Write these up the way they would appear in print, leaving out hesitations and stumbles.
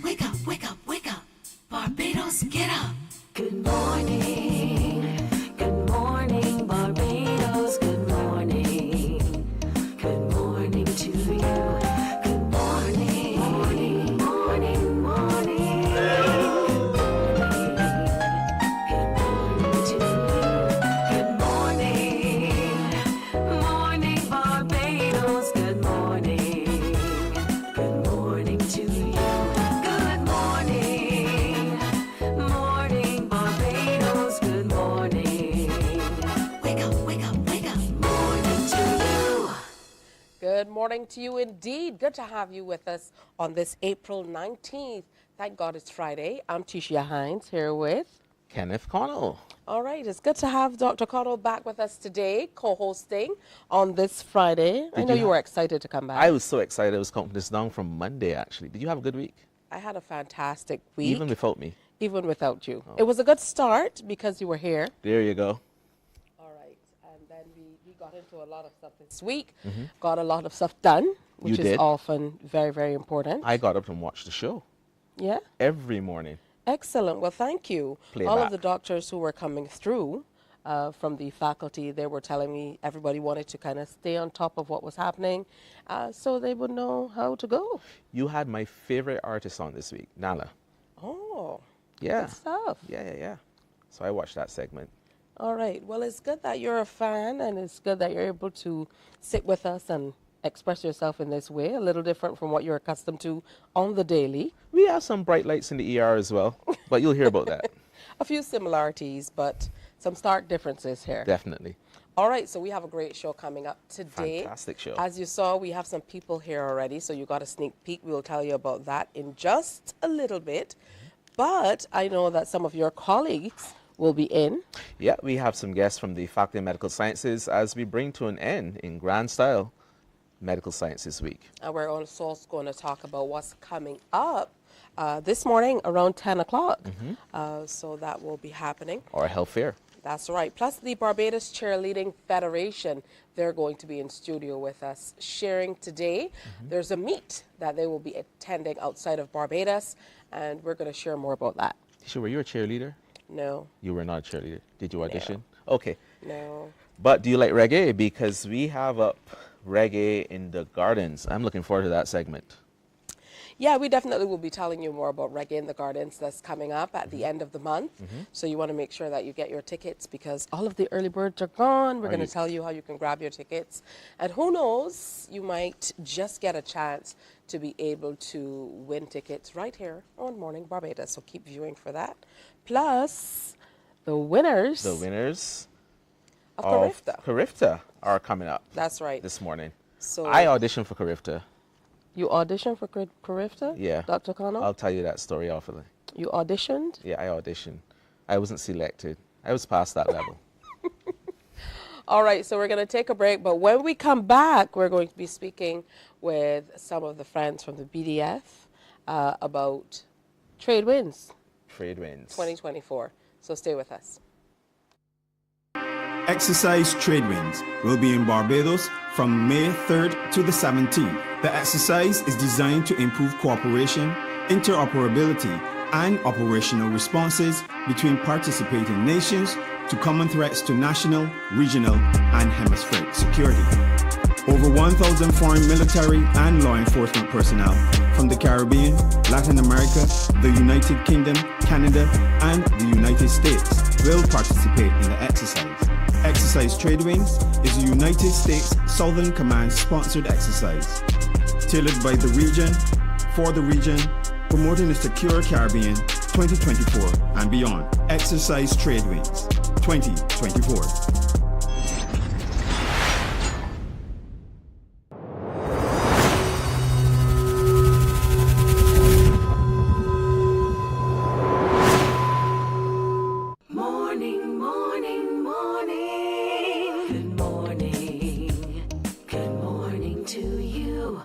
Wake up, wake up, wake up. Barbados, get up. Good morning. Good morning, Barbados. Good morning. Good morning to you. Good morning. Morning, morning, morning. Good morning to you. Good morning. Morning, Barbados. Good morning. Good morning to you. Good morning. Morning, Barbados. Good morning. Wake up, wake up, wake up. Morning to you. Good morning to you indeed. Good to have you with us on this April 19th. Thank God it's Friday. I'm Tisha Hines here with... Kenneth Connell. All right, it's good to have Dr. Connell back with us today, co-hosting on this Friday. I know you were excited to come back. I was so excited. I was counting this down from Monday, actually. Did you have a good week? I had a fantastic week. Even without me? Even without you. It was a good start because you were here. There you go. All right, and then we got into a lot of stuff this week, got a lot of stuff done, which You is did. often very, very important. I got up and watched the show Yeah? every morning. Excellent. Well, thank you. Play All back. of the doctors who were coming through from the faculty, they were telling me everybody wanted to kind of stay on top of what was happening so they would know how to go. You had my favorite artist on this week, Nala. Oh, Yeah. good stuff. Yeah. So I watched that segment. All right. Well, it's good that you're a fan, and it's good that you're able to sit with us and express yourself in this way, a little different from what you're accustomed to on the daily. We have some bright lights in the ER as well, but you'll hear about that. A few similarities, but some stark differences here. Definitely. All right, so we have a great show coming up today. Fantastic show. As you saw, we have some people here already, so you got a sneak peek. We'll tell you about that in just a little bit. But I know that some of your colleagues will be in. Yeah, we have some guests from the Faculty of Medical Sciences as we bring to an end, in grand style, Medical Sciences Week. And we're also going to talk about what's coming up this morning around 10 o'clock. So that will be happening. Or health fair. That's right. Plus the Barbados Cheerleading Federation, they're going to be in studio with us sharing today. There's a meet that they will be attending outside of Barbados, and we're going to share more about that. Sure, were you a cheerleader? No, You were not a cheerleader. Did you audition? Okay. no. But do you like reggae? Because we have up reggae in the gardens. I'm looking forward to that segment. Yeah, we definitely will be telling you more about Reggae in the Gardens that's coming up at the end of the month. So you want to make sure that you get your tickets because all of the early birds are gone. We're going to tell you how you can grab your tickets. And who knows, you might just get a chance to be able to win tickets right here on Morning Barbados. So keep viewing for that. Plus, the winners The winners of of Kifta. Kifta are coming up That's right. this morning. So I auditioned for Kifta. you auditioned for Kifta? Yeah. Dr. Connell? I'll tell you that story awfully. You auditioned? Yeah, I auditioned. I wasn't selected. I was past that level. All right, so we're going to take a break, but when we come back, we're going to be speaking with some of the friends from the BDF about Trade Winds Trade wins. 2024. So stay with us. Exercise Trade Winds will be in Barbados from May 3rd to the 17th. The exercise is designed to improve cooperation, interoperability, and operational responses between participating nations to common threats to national, regional, and hemispheric security. Over 1,000 foreign military and law enforcement personnel from the Caribbean, Latin America, the United Kingdom, Canada, and the United States will participate in the exercise. Exercise Trade Winds is a United States Southern Command sponsored exercise, tailored by the region, for the region, promoting a secure Caribbean 2024 and beyond. Exercise Trade Winds 2024. Morning, morning, morning. Good morning. Good morning to you.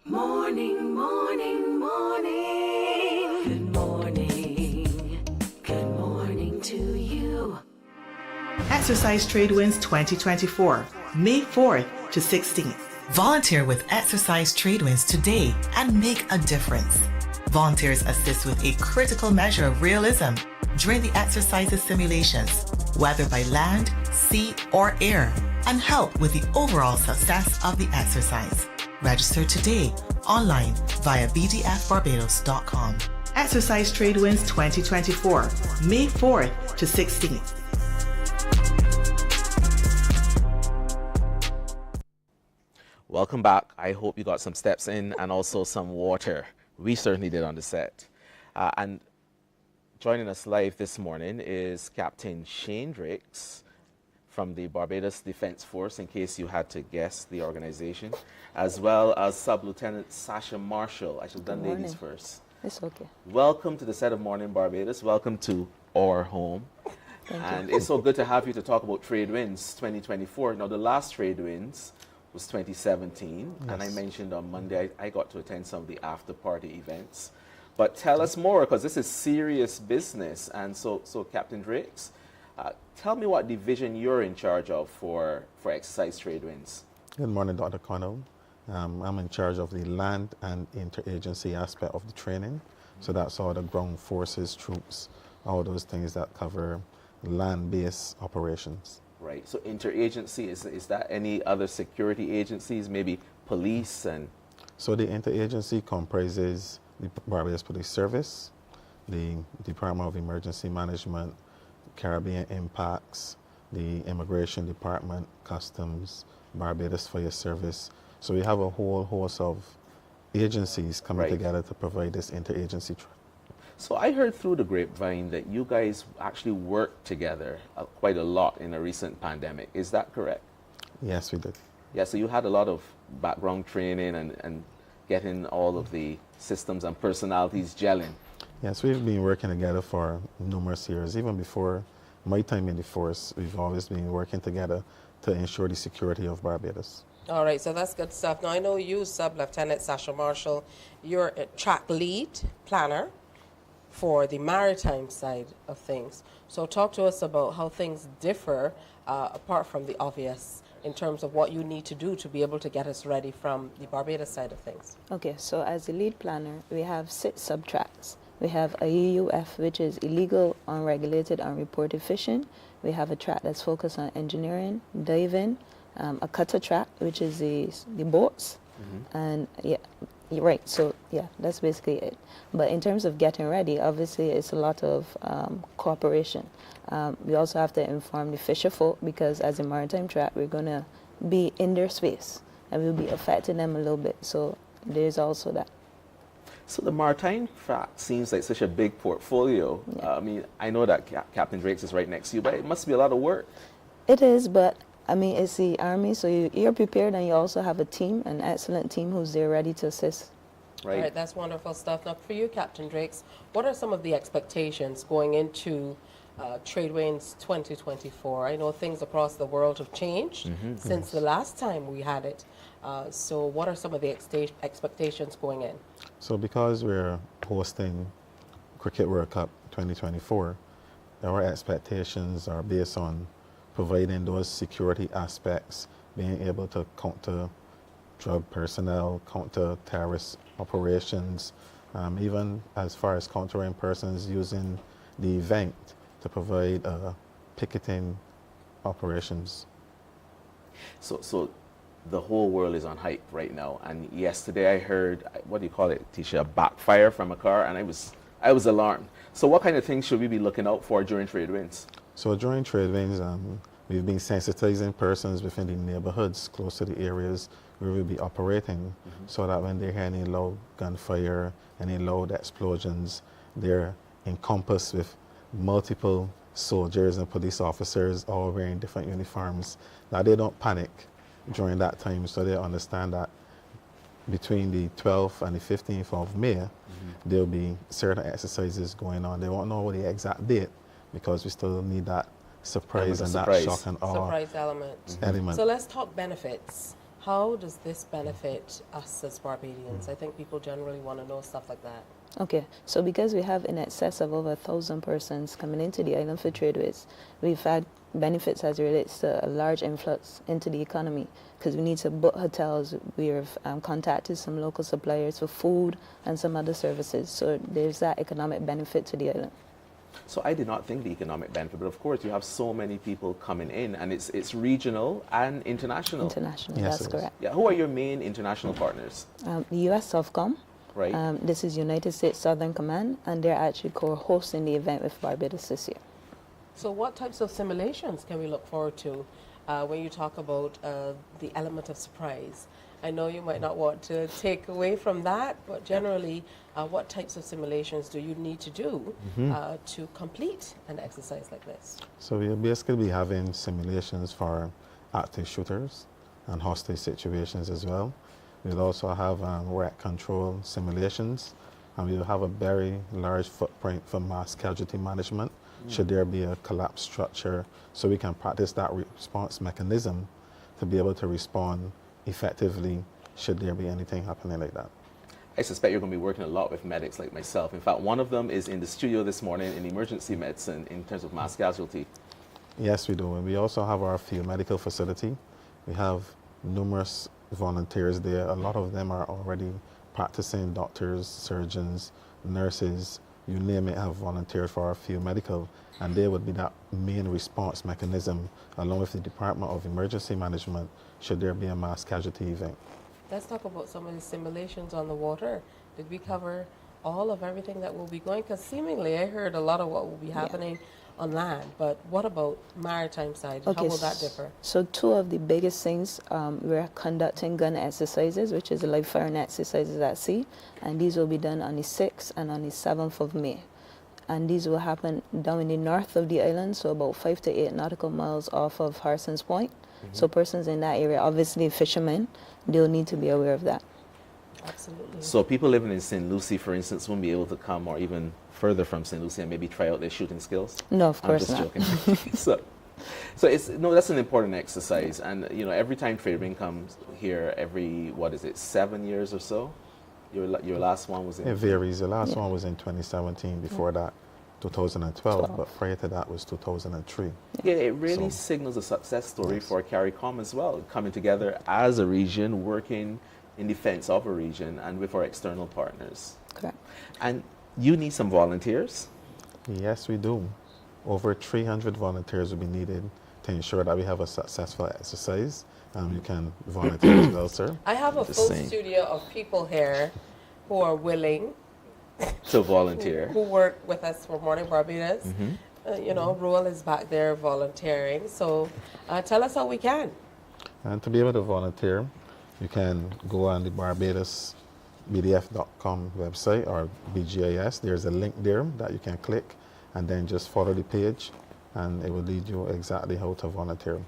Morning, morning, morning. Good morning. Good morning to you. Exercise Trade Winds 2024, May 4th to 16th. Volunteer with Exercise Tradewinds today and make a difference. Volunteers assist with a critical measure of realism during the exercises simulations, whether by land, sea, or air, and help with the overall success of the exercise. Register today online via bdfbarbados.com. Exercise Trade Winds 2024, May 4th to 16th. Welcome back. I hope you got some steps in and also some water. We certainly did on the set. And joining us live this morning is Captain Shane Drakes from the Barbados Defense Force, in case you had to guess the organization, as well as Sub-Lieutenant Sasha Marshall. I should have done ladies first. It's okay. Welcome to the set of Mornin Barbados. Welcome to our home. And it's so good to have you to talk about Trade Winds 2024. Now, the last Trade Winds was 2017, and I mentioned on Monday I got to attend some of the after-party events. But tell us more, because this is serious business. And so Captain Drakes, tell me what division you're in charge of for Exercise Trade Winds. Good morning, Dr. Connell. I'm in charge of the land and interagency aspect of the training. So that's all the ground forces, troops, all those things that cover land-based operations. Right, so interagency, is that any other security agencies, maybe police and? So the interagency comprises the Barbados Police Service, the Department of Emergency Management, Caribbean Impacts, the Immigration Department, Customs, Barbados Fire Service. So we have a whole host of agencies coming together to provide this interagency. So I heard through the grapevine that you guys actually worked together quite a lot in a recent pandemic. Is that correct? Yes, we did. Yeah, so you had a lot of background training and getting all of the systems and personalities gelling. Yes, we've been working together for numerous years. Even before my time in the force, we've always been working together to ensure the security of Barbados. All right, so that's good stuff. Now, I know you, Sub-Lieutenant Sasha Marshall, you're a track lead planner for the maritime side of things. So talk to us about how things differ, apart from the obvious, in terms of what you need to do to be able to get us ready from the Barbados side of things. Okay, so as a lead planner, we have 6 sub-tracks. We have a EUF, which is illegal, unregulated, unreported fishing. We have a track that's focused on engineering, diving, a cutter track, which is the boats, and yeah, you're right. So yeah, that's basically it. But in terms of getting ready, obviously it's a lot of cooperation. We also have to inform the fisher folk, because as a maritime track, we're going to be in their space and we'll be affecting them a little bit. So there's also that. So the maritime track seems like such a big portfolio. Yeah. I mean, I know that Captain Drakes is right next to you, but it must be a lot of work. It is, but I mean, it's the Army, so you're prepared, and you also have a team, an excellent team who's there ready to assist. All right, that's wonderful stuff. Now, for you, Captain Drakes, what are some of the expectations going into Trade Winds 2024? I know things across the world have changed since the last time we had it. So what are some of the expectations going in? So because we're hosting Cricket World Cup 2024, our expectations are based on providing those security aspects, being able to counter drug personnel, counter terrorist operations, even as far as countering persons using the event to provide picketing operations. So the whole world is on hype right now. And yesterday I heard, what do you call it, Tisha, a backfire from a car, and I was alarmed. So what kind of things should we be looking out for during Trade Winds? So during Trade Winds, we've been sensitizing persons within the neighborhoods close to the areas where we'll be operating, so that when they hear any loud gunfire, any loud explosions, they're encompassed with multiple soldiers and police officers all wearing different uniforms. Now they don't panic during that time, so they understand that between the 12th and the 15th of May, there'll be certain exercises going on. They won't know the exact date, because we still need that surprise and that shock and awe surprise element. element. So let's talk benefits. How does this benefit us as Barbadians? I think people generally want to know stuff like that. Okay, so because we have in excess of over 1,000 persons coming into the island for tradeways, we've had benefits as it relates to a large influx into the economy because we need to book hotels. We've contacted some local suppliers for food and some other services. So there's that economic benefit to the island. So I did not think the economic benefit, but of course you have so many people coming in, and it's regional and international. International, Yes, that's it is. correct. Yeah, who are your main international partners? The U.S. Southcom. Right. This is United States Southern Command, and they're actually co-hosting the event with Barbados this year. So what types of simulations can we look forward to when you talk about the element of surprise? I know you might not want to take away from that, but generally, what types of simulations do you need to do to complete an exercise like this? So we'll basically be having simulations for active shooters and hostage situations as well. We'll also have wreck control simulations, and we'll have a very large footprint for mass casualty management should there be a collapsed structure, so we can practice that response mechanism to be able to respond effectively should there be anything happening like that. I suspect you're going to be working a lot with medics like myself. In fact, one of them is in the studio this morning in emergency medicine in terms of mass casualty. Yes, we do. And we also have our field medical facility. We have numerous volunteers there. A lot of them are already practicing doctors, surgeons, nurses, you name it, have volunteered for our field medical, and they would be that main response mechanism along with the Department of Emergency Management should there be a mass casualty event. Let's talk about some of the simulations on the water. Did we cover all of everything that will be going? Because seemingly I heard a lot of what will be happening on land, but what about maritime side? Okay, How will that differ? So two of the biggest things, we're conducting gun exercises, which is live firing exercises at sea, and these will be done on the 6th and on the 7th of May. And these will happen down in the north of the island, so about 5 to 8 nautical miles off of Harson's Point. So persons in that area, obviously fishermen, they'll need to be aware of that. Absolutely. So people living in St. Lucie, for instance, won't be able to come or even further from St. Lucie and maybe try out their shooting skills? No, of course I'm not. just joking. So it's, no, that's an important exercise. And, you know, every time Trade Ring comes here, every, 7 years or so? Your last one was in? It varies. The last one was in 2017. Before that, 2012. But prior to that was 2003. Yeah, it really signals a success story for CARICOM as well, coming together as a region, working in defense of a region and with our external partners. Correct. And you need some volunteers? Yes, we do. Over 300 volunteers will be needed to ensure that we have a successful exercise. You can volunteer as well, sir. I have a full studio of people here who are willing to volunteer, who work with us for Mornin Barbados. You know, Ruel is back there volunteering. So tell us how we can. And to be able to volunteer, you can go on the BarbadosBDF.com website or BGIS. There's a link there that you can click and then just follow the page and it will lead you exactly how to volunteer.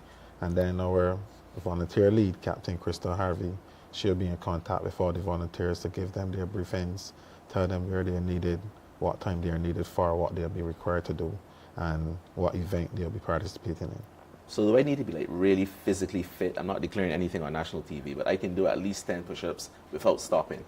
And then our volunteer lead, Captain Crystal Harvey, she'll be in contact with all the volunteers to give them their briefings, tell them where they're needed, what time they're needed for, what they'll be required to do, and what event they'll be participating in. So do I need to be like really physically fit? I'm not declaring anything on national TV, but I can do at least 10 push-ups without stopping.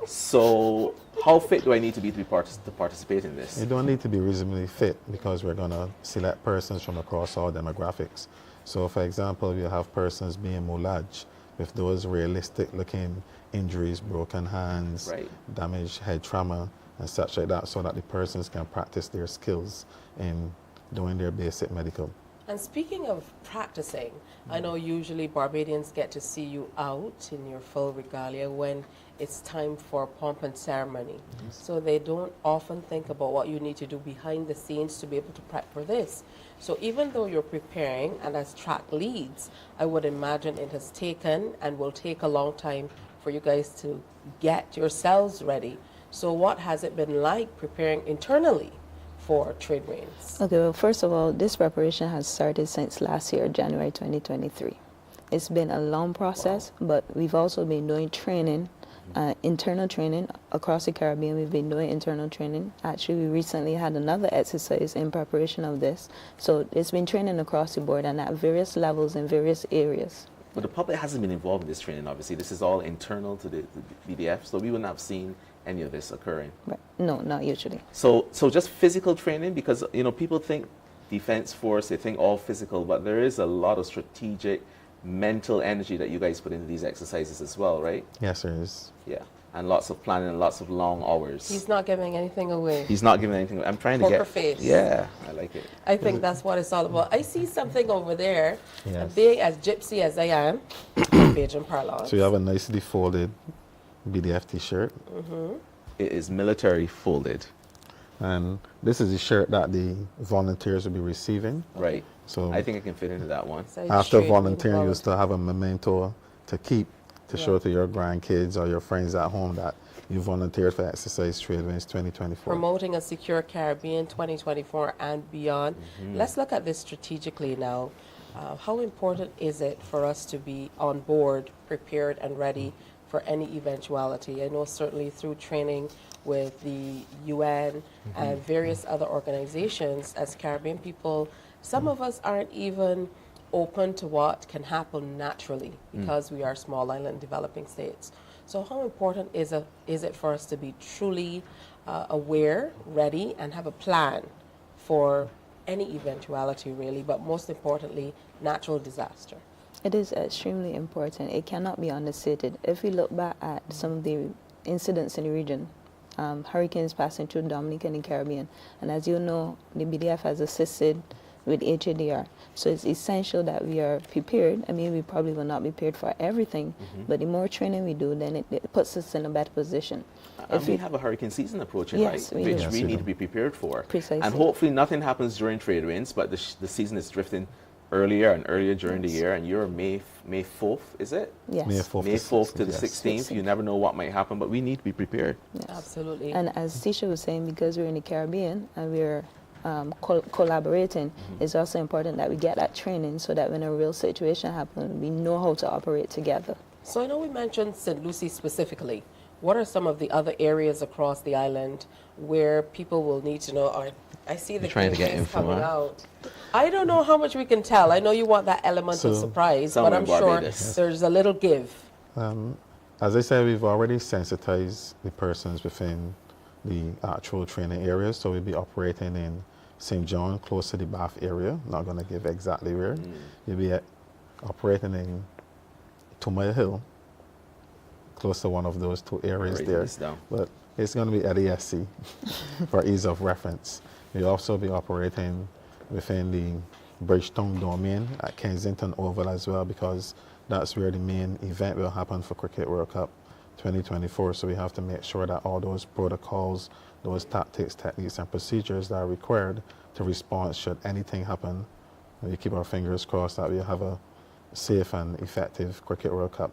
So how fit do I need to be to participate in this? You don't need to be reasonably fit because we're going to select persons from across all demographics. So for example, you have persons being mulaj with those realistic looking injuries, broken hands, damaged head trauma and such like that, so that the persons can practice their skills in doing their basic medical. And speaking of practicing, I know usually Barbadians get to see you out in your full regalia when it's time for pomp and ceremony. So they don't often think about what you need to do behind the scenes to be able to prep for this. So even though you're preparing and as track leads, I would imagine it has taken and will take a long time for you guys to get yourselves ready. So what has it been like preparing internally for Trade Winds? Okay, well, first of all, this preparation has started since last year, January 2023. It's been a long process, but we've also been doing training, internal training across the Caribbean. We've been doing internal training. Actually, we recently had another exercise in preparation of this. So it's been training across the board and at various levels in various areas. But the public hasn't been involved in this training, obviously. This is all internal to the BDF, so we wouldn't have seen any of this occurring. Right. No, not usually. So just physical training, because, you know, people think defense force, they think all physical, but there is a lot of strategic, mental energy that you guys put into these exercises as well, right? Yes, there is. Yeah. And lots of planning and lots of long hours. He's not giving anything away. He's not giving anything. I'm trying to Poker get. face. Yeah, I like it. I think that's what it's all about. I see something over there, Yes. being as gypsy as I am, Bajan parlance. So you have a nicely folded BDF t-shirt. It is military folded. And this is the shirt that the volunteers will be receiving. Right. So I think I can fit into that one. So after straight volunteering, you forward. still have a memento to keep, to show to your grandkids or your friends at home that you volunteered for Exercise Trade Winds 2024. Promoting a secure Caribbean 2024 and beyond. Let's look at this strategically now. How important is it for us to be on board, prepared and ready for any eventuality? I know certainly through training with the UN and various other organizations, as Caribbean people, some of us aren't even open to what can happen naturally because we are small island developing states. So how important is it for us to be truly aware, ready, and have a plan for any eventuality really, but most importantly, natural disaster? It is extremely important. It cannot be understated. If we look back at some of the incidents in the region, hurricanes passing through Dominica and the Caribbean, and as you know, the BDF has assisted with HADR. So it's essential that we are prepared. I mean, we probably will not be prepared for everything, but the more training we do, then it puts us in a better position. And we have a hurricane season approaching, Yes, right? we Which do. we Yes, we need do. to be prepared for. Precisely. And hopefully nothing happens during trade winds, but the season is drifting earlier and earlier during the year, and you're May 4th, is it? Yes. May 4th, May 4th to the yes. 16th. You never know what might happen, but we need to be prepared. Yes. Absolutely. And as Tisha was saying, because we're in the Caribbean and we're collaborating, it's also important that we get that training so that when a real situation happens, we know how to operate together. So I know we mentioned St. Lucie specifically. What are some of the other areas across the island where people will need to know? Or I see the trying to get things info, coming huh? out. I don't know how much we can tell. I know you want that element of So, surprise, but somewhere I'm in sure Barbados. there's a little give. As I said, we've already sensitized the persons within the actual training areas. So we'll be operating in St. John, close to the Bath area. Not going to give exactly where. You'll be operating in 2 Mile Hill, close to one of those two areas Writing there. this down. But it's going to be at ESC for ease of reference. We'll also be operating within the Bridgetown domain at Kensington Oval as well, because that's where the main event will happen for Cricket World Cup 2024. So we have to make sure that all those protocols, those tactics, techniques, and procedures that are required to respond should anything happen. We keep our fingers crossed that we'll have a safe and effective Cricket World Cup.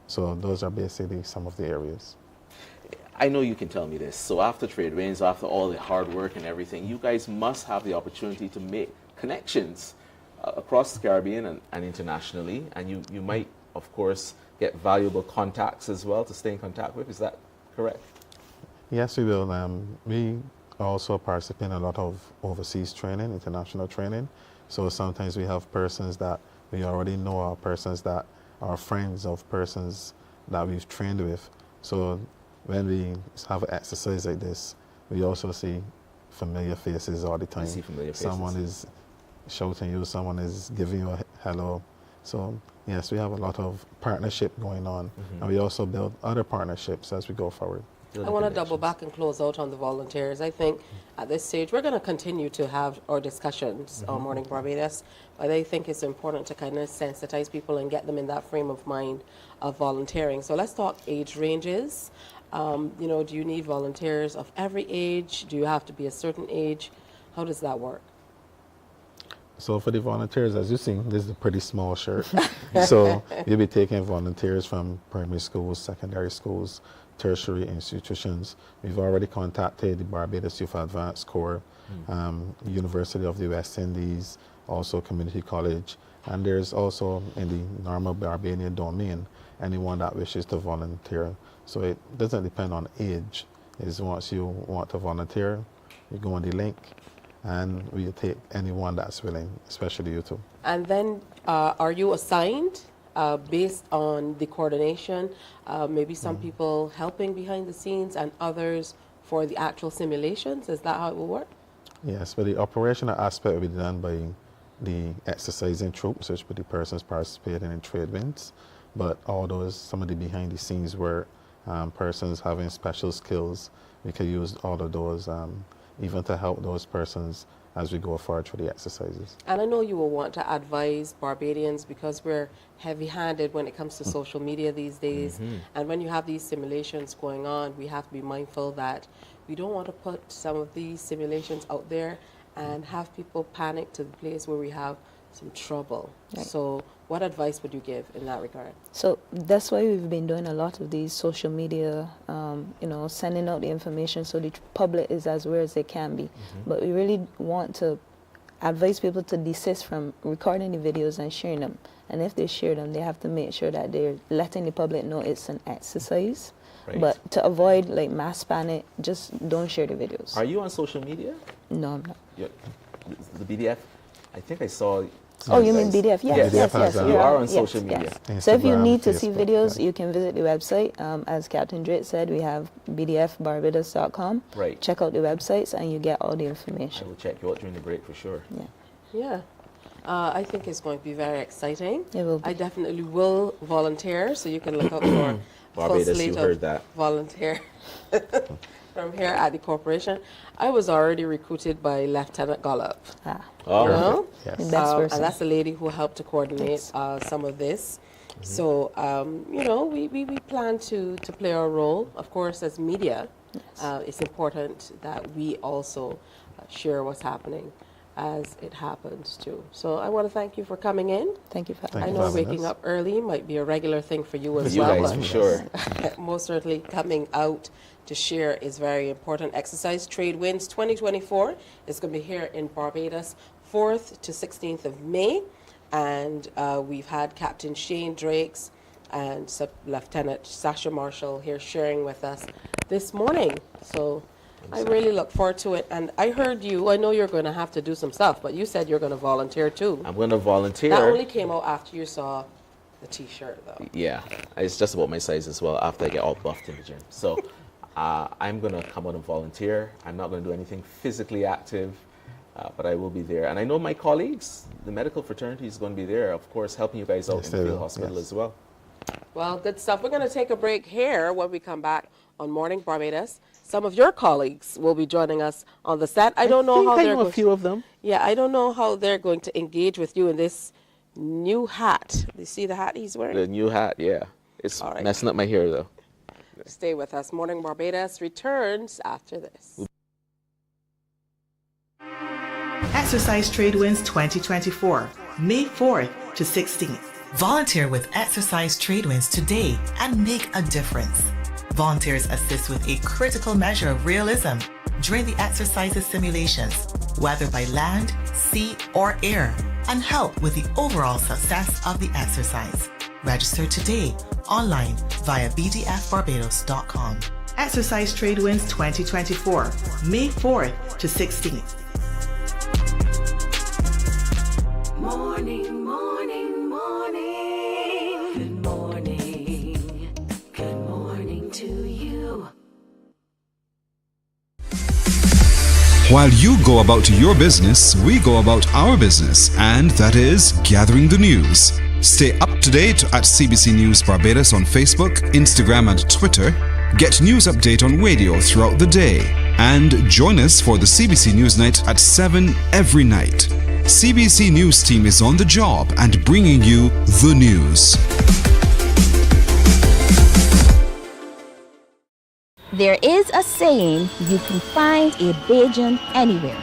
So those are basically some of the areas. I know you can tell me this. So after trade winds, after all the hard work and everything, you guys must have the opportunity to make connections across the Caribbean and internationally. And you might, of course, get valuable contacts as well to stay in contact with. Is that correct? Yes, we will. We also participate in a lot of overseas training, international training. So sometimes we have persons that we already know, or persons that are friends of persons that we've trained with. So when we have an exercise like this, we also see familiar faces all the time. see familiar faces. Someone is shouting you, someone is giving you a hello. So yes, we have a lot of partnership going on, and we also build other partnerships as we go forward. I want to double back and close out on the volunteers. I think at this stage we're going to continue to have our discussions on Morning Barbados, but I think it's important to kind of sensitize people and get them in that frame of mind of volunteering. So let's talk age ranges. You know, do you need volunteers of every age? Do you have to be a certain age? How does that work? So for the volunteers, as you see, this is a pretty small shirt. So you'll be taking volunteers from primary schools, secondary schools, tertiary institutions. We've already contacted the Barbados Youth Advanced Corps, University of the West Indies, also community college, and there's also in the normal Barbadian domain, anyone that wishes to volunteer. So it doesn't depend on age. It's once you want to volunteer, you go on the link, and we take anyone that's willing, especially you two. And then are you assigned based on the coordination, maybe some people helping behind the scenes and others for the actual simulations? Is that how it will work? Yes, but the operational aspect will be done by the exercising troops, which will be the persons participating in trade winds. But all those, some of the behind the scenes work, persons having special skills, we can use all of those even to help those persons as we go forward through the exercises. And I know you will want to advise Barbadians because we're heavy-handed when it comes to social media these days. And when you have these simulations going on, we have to be mindful that we don't want to put some of these simulations out there and have people panic to the place where we have some trouble. Right. So what advice would you give in that regard? So that's why we've been doing a lot of these social media, sending out the information so the public is as aware as they can be. But we really want to advise people to desist from recording the videos and sharing them. And if they share them, they have to make sure that they're letting the public know it's an exercise. Right. But to avoid like mass panic, just don't share the videos. Are you on social media? No, I'm not. The BDF? I think I saw. Oh, you mean BDF? Yes, Yes. yes. You are on Yes, social media. yes. So if you Instagram, need to see Facebook, videos, yeah. you can visit the website. As Captain Drake said, we have bdfbarbados.com. Right. Check out the websites and you get all the I information. will check you out during the break for sure. Yeah. Yeah. I think it's going to be very exciting. It will be. I definitely will volunteer, so you can look out for full Barbados, slate you of heard that. volunteer from here at the corporation. I was already recruited by Lieutenant Gollop. Oh, You know? Yes. The best person. And that's the lady who helped to coordinate some of this. So, we plan to play our role. Of course, as media, it's important that we also share what's happening as it happens too. So I want to thank you for coming in. Thank you for Thank I you know for having waking us. up early might be a regular thing for you for as you well. guys, but for sure. most certainly coming out to share is very important. Exercise Trade Winds 2024 is going to be here in Barbados 4th to 16th of May. And we've had Captain Shane Drakes and Lieutenant Sasha Marshall here sharing with us this morning. So I really look forward to it. And I heard you, I know you're going to have to do some stuff, but you said you're going to volunteer too. I'm going to volunteer. That only came out after you saw the T-shirt, though. Yeah, it's just about my size as well after I get all buffed in the gym. So I'm going to come out and volunteer. I'm not going to do anything physically active, but I will be there. And I know my colleagues, the medical fraternity is going to be there, of course, helping you guys out Yes, in they the field will, hospital yes. as well. Well, good stuff. We're going to take a break here. When we come back on Morning Barbados, some of your colleagues will be joining us on the set. I don't know how I they're know a going. few of them. Yeah, I don't know how they're going to engage with you in this new hat. You see the hat he's wearing? The new hat, yeah. It's All right. messing up my hair, though. Stay with us. Morning Barbados returns after this. Exercise Trade Winds 2024, May 4th to 16th. Volunteer with Exercise Trade Winds today and make a difference. Volunteers assist with a critical measure of realism during the exercises simulations, whether by land, sea, or air, and help with the overall success of the exercise. Register today online via bdfbarbados.com. Exercise Trade Winds 2024, May 4th to 16th. Morning, morning, morning. Good morning. Good morning to you. While you go about your business, we go about our business, and that is gathering the news. Stay up to date at CBC News Barbados on Facebook, Instagram, and Twitter. Get news update on radio throughout the day. And join us for the CBC News Night at 7 every night. CBC News team is on the job and bringing you the news. There is a saying, you can find a Bajan anywhere.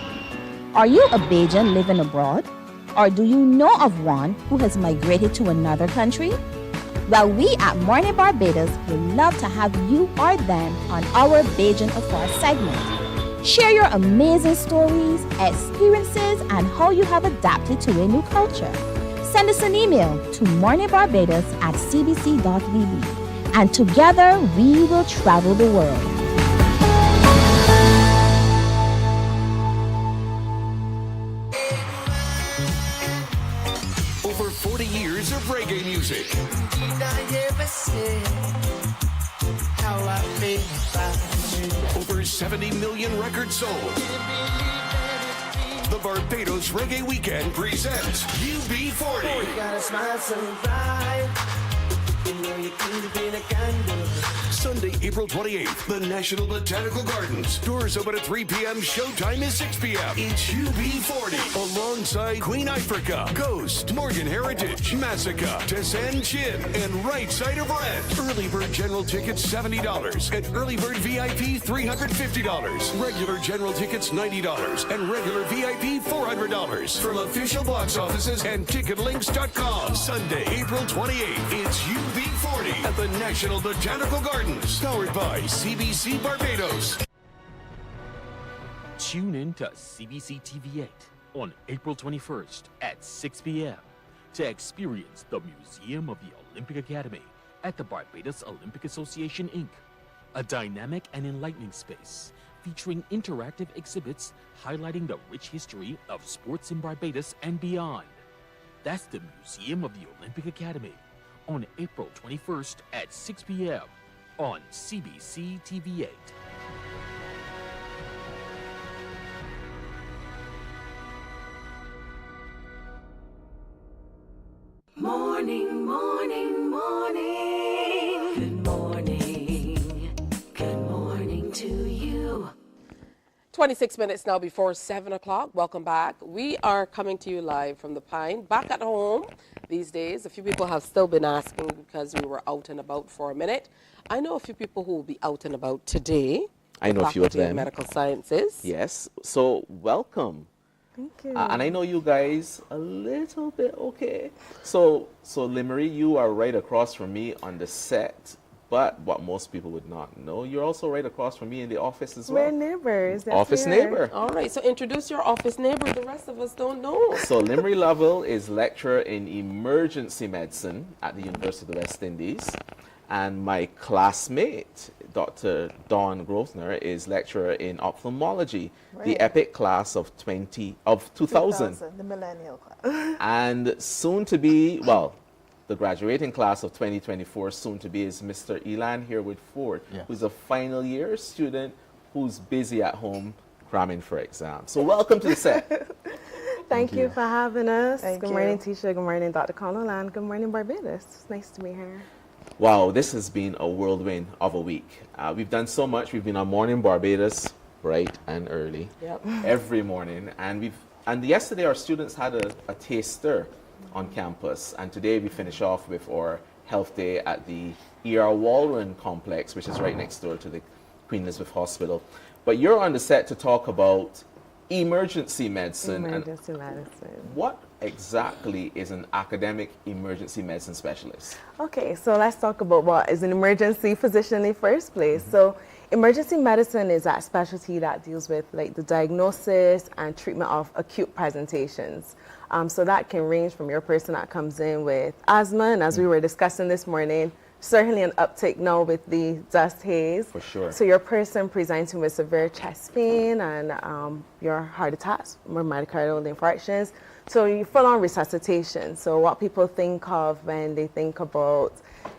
Are you a Bajan living abroad? Or do you know of one who has migrated to another country? Well, we at Mornin Barbados would love to have you or them on our Bajan Afar segment. Share your amazing stories, experiences, and how you have adapted to a new culture. Send us an email to morninbarbados@cbc.vb, and together we will travel the world. Over 40 years years of reggae music. Over 70 million records sold. The Barbados Reggae Weekend presents UB40. Sunday, April 28th, the National Botanical Gardens. Doors open at 3 p.m. Showtime is 6 p.m. It's UB40 alongside Queen Ifrica, Ghost, Morgan Heritage, Massacre, Tessan Chin, and Right Side of Red. Early bird general tickets $70 and early bird VIP $350. Regular general tickets $90 and regular VIP $400 from official box offices and ticketlinks.com. Sunday, April 28th, it's UB40 at the National Botanical Gardens. Powered by CBC Barbados. Tune in to CBC TV8 on April 21st at 6 p.m. to experience the Museum of the Olympic Academy at the Barbados Olympic Association, Inc., a dynamic and enlightening space featuring interactive exhibits highlighting the rich history of sports in Barbados and beyond. That's the Museum of the Olympic Academy on April 21st at 6 p.m. on CBC TV8. Morning, morning, morning. Good morning. Good morning to you. 26 minutes now before 7 o'clock. Welcome back. We are coming to you live from the Pine, back at home these days. A few people have still been asking because we were out and about for a minute. I know a few people who will be out and about today. I know a few of Faculty them. Medical Sciences. Yes. So welcome. Thank you. And I know you guys a little bit okay. So Limery, you are right across from me on the set. But what most people would not know, you're also right across from me in the office as well. We're neighbors. That's Office neighbor. All right, so introduce your office neighbor. The rest of us don't know. So Limery Lovell is lecturer in emergency medicine at the University of the West Indies. And my classmate, Dr. Dawn Grosvenor, is lecturer in ophthalmology, the Right. epic class of 2000. The millennial class. And soon to be, well, the graduating class of 2024, soon to be, is Mr. Elan Herwood Ford, who's a final year student who's busy at home cramming for exams. So welcome to the set. Thank you for having us. Thank good you. morning, Tisha. Good morning, Dr. Connell. And good morning, Barbados. It's nice to be here. Wow, this has been a whirlwind of a week. We've done so much. We've been on Morning Barbados bright and early every morning. And yesterday our students had a taster on campus. And today we finish off with our health day at the ER Walren complex, which is right next door to the Queen Elizabeth Hospital. But you're on the set to talk about emergency medicine. Emergency medicine. What exactly is an academic emergency medicine specialist? Okay, so let's talk about what is an emergency physician in the first place. So emergency medicine is that specialty that deals with like the diagnosis and treatment of acute presentations. So that can range from your person that comes in with asthma, and as we were discussing this morning, certainly an uptick now with the dust haze. For sure. So your person presenting with severe chest pain and your heart attacks, or myocardial infarctions. So you full on resuscitation. So what people think of when they think about,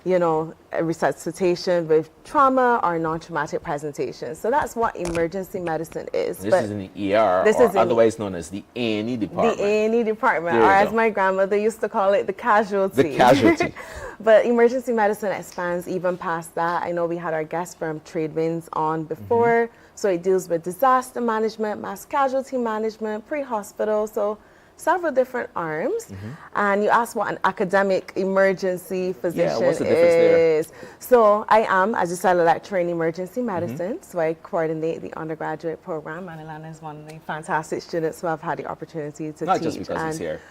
you know, a resuscitation with trauma or non-traumatic presentations. So that's what emergency medicine is. This is in the ER, or otherwise known as the A&E department. The A&E department, There or you as go. my grandmother used to call it, the casualty. The casualty. But emergency medicine expands even past that. I know we had our guest from Tradewinds on before. So it deals with disaster management, mass casualty management, pre-hospital. So several different arms. And you asked what an academic emergency physician what's the difference there? is. So I am, as you said, a lecturer in emergency medicine. So I coordinate the undergraduate program, and Ilana is one of the fantastic students who I've had the opportunity to Not teach. just because he's here.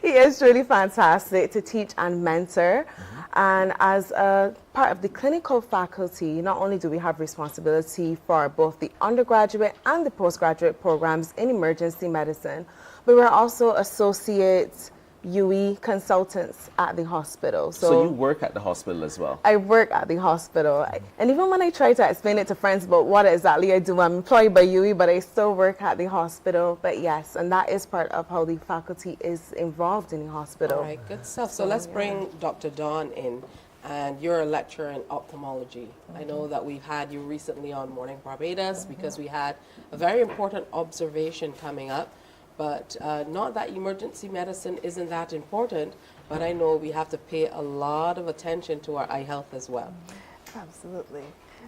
He is truly fantastic to teach and mentor. And as a part of the clinical faculty, not only do we have responsibility for both the undergraduate and the postgraduate programs in emergency medicine, but we're also associate UE consultants at the hospital. So you work at the hospital as well? I work at the hospital. And even when I try to explain it to friends about what exactly I do, I'm employed by UE, but I still work at the hospital. But yes, and that is part of how the faculty is involved in the hospital. All right, good stuff. So let's bring Dr. Dawn in. And you're a lecturer in ophthalmology. I know that we've had you recently on Morning Barbados because we had a very important observation coming up. But not that emergency medicine isn't that important, but I know we have to pay a lot of attention to our eye health as well. Absolutely.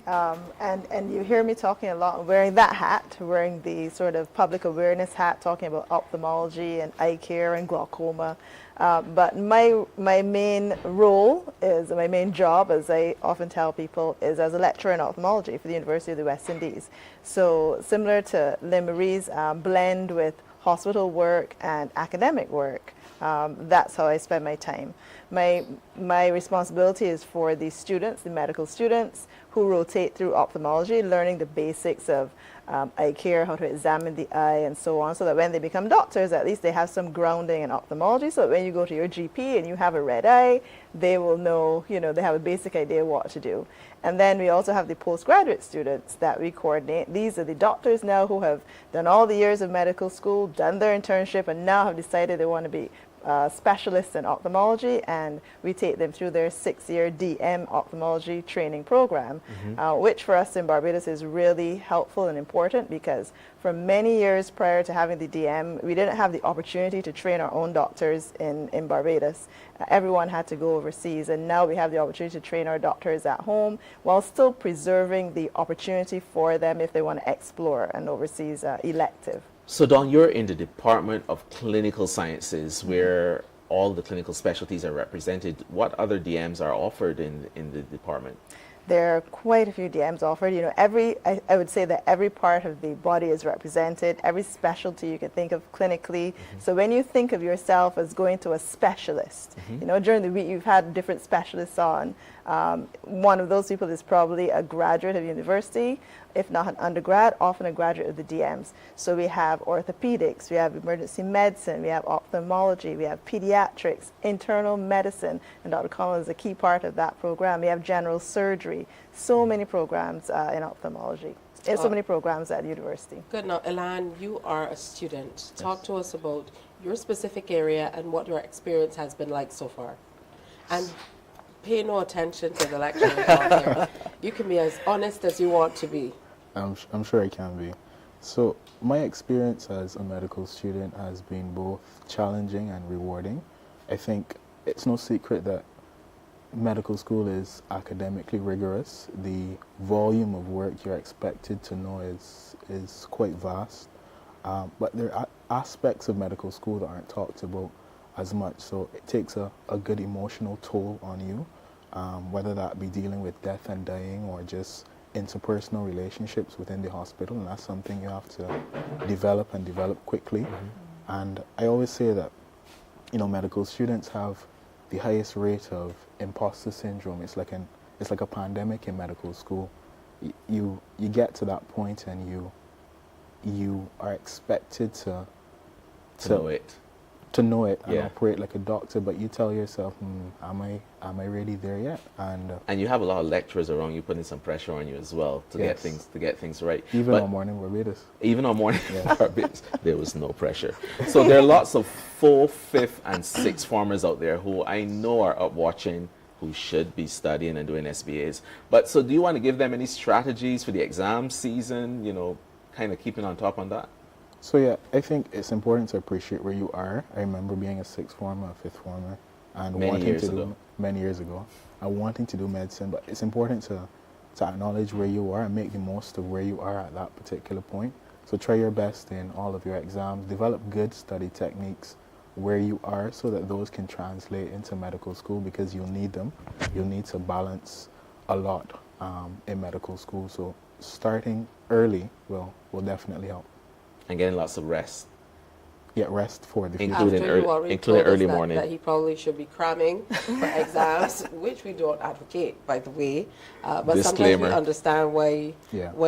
And you hear me talking a lot, wearing that hat, wearing the sort of public awareness hat, talking about ophthalmology and eye care and glaucoma. But my main role is, my main job, as I often tell people, is as a lecturer in ophthalmology for the University of the West Indies. So similar to Lynn Marie's blend with hospital work and academic work. That's how I spend my time. My responsibility is for the students, the medical students, who rotate through ophthalmology, learning the basics of eye care, how to examine the eye and so on, so that when they become doctors, at least they have some grounding in ophthalmology, so that when you go to your GP and you have a red eye, they will know, they have a basic idea what to do. And then we also have the postgraduate students that we coordinate. These are the doctors now who have done all the years of medical school, done their internship, and now have decided they want to be specialists in ophthalmology, and we take them through their 6-year DM ophthalmology training program, which for us in Barbados is really helpful and important, because for many years prior to having the DM, we didn't have the opportunity to train our own doctors in Barbados. Everyone had to go overseas, and now we have the opportunity to train our doctors at home while still preserving the opportunity for them if they want to explore an overseas elective. So Dawn, you're in the Department of Clinical Sciences, where all the clinical specialties are represented. What other DMs are offered in the department? There are quite a few DMs offered. I would say that every part of the body is represented, every specialty you can think of clinically. So when you think of yourself as going to a specialist, during the week you've had different specialists on. One of those people is probably a graduate of university, if not an undergrad, often a graduate of the DMs. So we have orthopedics, we have emergency medicine, we have ophthalmology, we have pediatrics, internal medicine, and Dr. Collins is a key part of that program. We have general surgery, so many programs in ophthalmology. So many programs at the university. Good. Now, Elan, you are a student. Talk to us about your specific area and what your experience has been like so far. And pay no attention to the lecturers out here. You can be as honest as you want to be. I'm sure I can be. So my experience as a medical student has been both challenging and rewarding. I think it's no secret that medical school is academically rigorous. The volume of work you're expected to know is quite vast. But there are aspects of medical school that aren't talked about as much. So it takes a good emotional toll on you, whether that be dealing with death and dying or just interpersonal relationships within the hospital, and that's something you have to develop quickly. And I always say that, medical students have the highest rate of imposter syndrome. It's like a pandemic in medical school. You get to that point and you are expected to know it and operate like a doctor, but you tell yourself, am I really there yet? And you have a lot of lecturers around you putting some pressure on you as well to get things right. Even on Morning Barbados. Even on Morning Barbados, there was no pressure. So there are lots of 4th, 5th, and 6th formers out there who I know are up watching, who should be studying and doing SBAs. But so do you want to give them any strategies for the exam season, kind of keeping on top on that? So yeah, I think it's important to appreciate where you are. I remember being a 6th former, a 5th former, and many years ago, and wanting to do medicine. But it's important to acknowledge where you are and make the most of where you are at that particular point. So try your best in all of your exams. Develop good study techniques where you are, so that those can translate into medical school, because you'll need them. You'll need to balance a lot in medical school. So starting early will definitely help. And getting lots of rest. Yeah, rest for the future. Including early morning. That he probably should be cramming for exams, which we don't advocate, by the way. But sometimes we understand why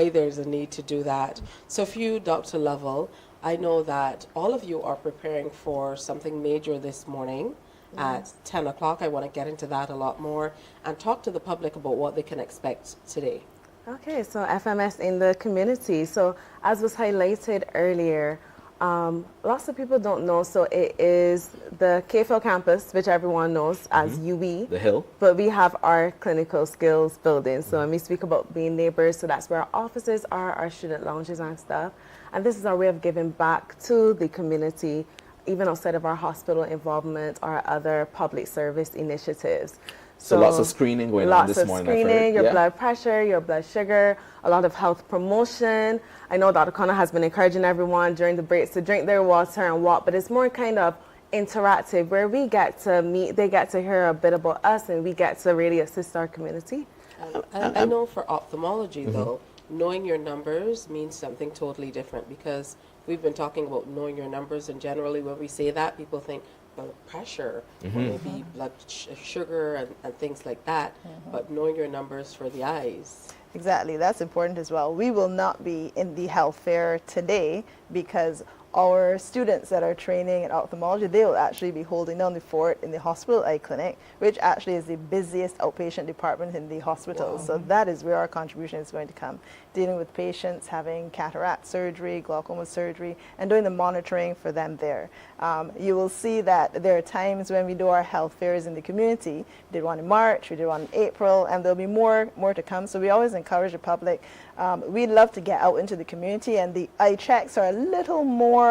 there's a need to do that. So for you, Dr. Lovell, I know that all of you are preparing for something major this morning at 10 o'clock. I want to get into that a lot more and talk to the public about what they can expect today. Okay, so FMS in the community. So as was highlighted earlier, lots of people don't know, so it is the KFL campus, which everyone knows as UB. The Hill. But we have our clinical skills building. So when we speak about being neighbors, so that's where our offices are, our student lounges and stuff. And this is our way of giving back to the community, even outside of our hospital involvement or other public service initiatives. So lots of screening going on this morning. Lots of screening, your blood pressure, your blood sugar, a lot of health promotion. I know Dr. Connor has been encouraging everyone during the breaks to drink their water and walk, but it's more kind of interactive where we get to meet, they get to hear a bit about us, and we get to really assist our community. I know for ophthalmology, though, knowing your numbers means something totally different, because we've been talking about knowing your numbers, and generally when we say that, people think blood pressure, or maybe blood sugar and things like that, but knowing your numbers for the eyes. Exactly, that's important as well. We will not be in the health fair today because our students that are training in ophthalmology, they will actually be holding down the fort in the hospital eye clinic, which actually is the busiest outpatient department in the hospital. So that is where our contribution is going to come, dealing with patients having cataract surgery, glaucoma surgery, and doing the monitoring for them there. You will see that there are times when we do our health fairs in the community. We did one in March, we did one in April, and there'll be more to come. So we always encourage the public. We'd love to get out into the community, and the eye checks are a little more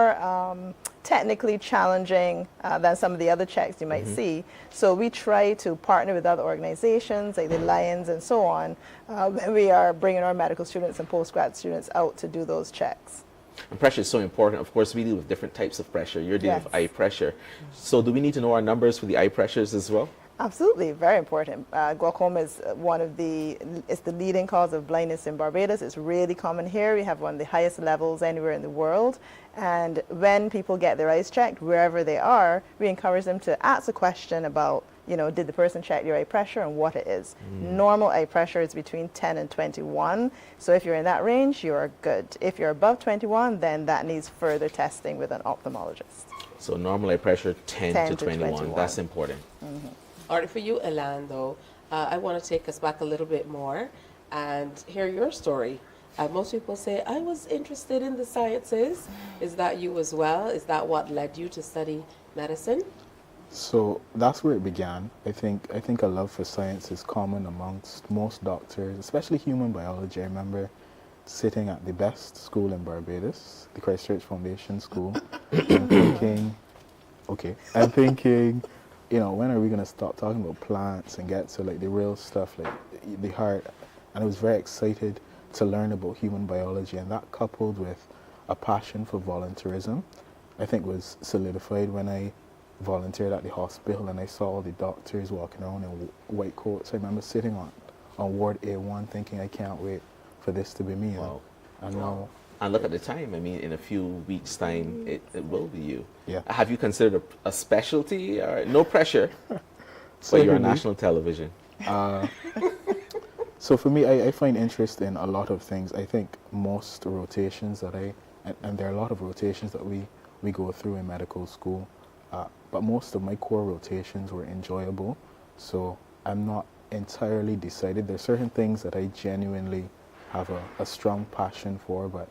technically challenging than some of the other checks you might see. So we try to partner with other organizations like the Lions and so on when we are bringing our medical students and postgrad students out to do those checks. And pressure is so important. Of course, we deal with different types of pressure. You're dealing with eye pressure. So do we need to know our numbers for the eye pressures as well? Absolutely, very important. Glaucoma is it's the leading cause of blindness in Barbados. It's really common here. We have one of the highest levels anywhere in the world. And when people get their eyes checked, wherever they are, we encourage them to ask a question about, did the person check your eye pressure and what it is. Normal eye pressure is between 10 and 21. So if you're in that range, you're good. If you're above 21, then that needs further testing with an ophthalmologist. So normal eye pressure, 10 to 21. That's important. All right, for you, Elan, though, I want to take us back a little bit more and hear your story. Most people say, I was interested in the sciences. Is that you as well? Is that what led you to study medicine? So that's where it began. I think a love for science is common amongst most doctors, especially human biology. I remember sitting at the best school in Barbados, the Christchurch Foundation School, and thinking, when are we going to stop talking about plants and get to like the real stuff, like the heart? And I was very excited to learn about human biology, and that coupled with a passion for volunteerism, I think was solidified when I volunteered at the hospital and I saw all the doctors walking around in white coats. I remember sitting on Ward A1 thinking, I can't wait for this to be me. Wow. And now, and look at the time. I mean, in a few weeks' time, it will be you. Yeah. Have you considered a specialty? Or no pressure, but you're on national television. So for me, I find interest in a lot of things. I think most rotations and there are a lot of rotations that we go through in medical school, but most of my core rotations were enjoyable. So I'm not entirely decided. There are certain things that I genuinely have a strong passion for, but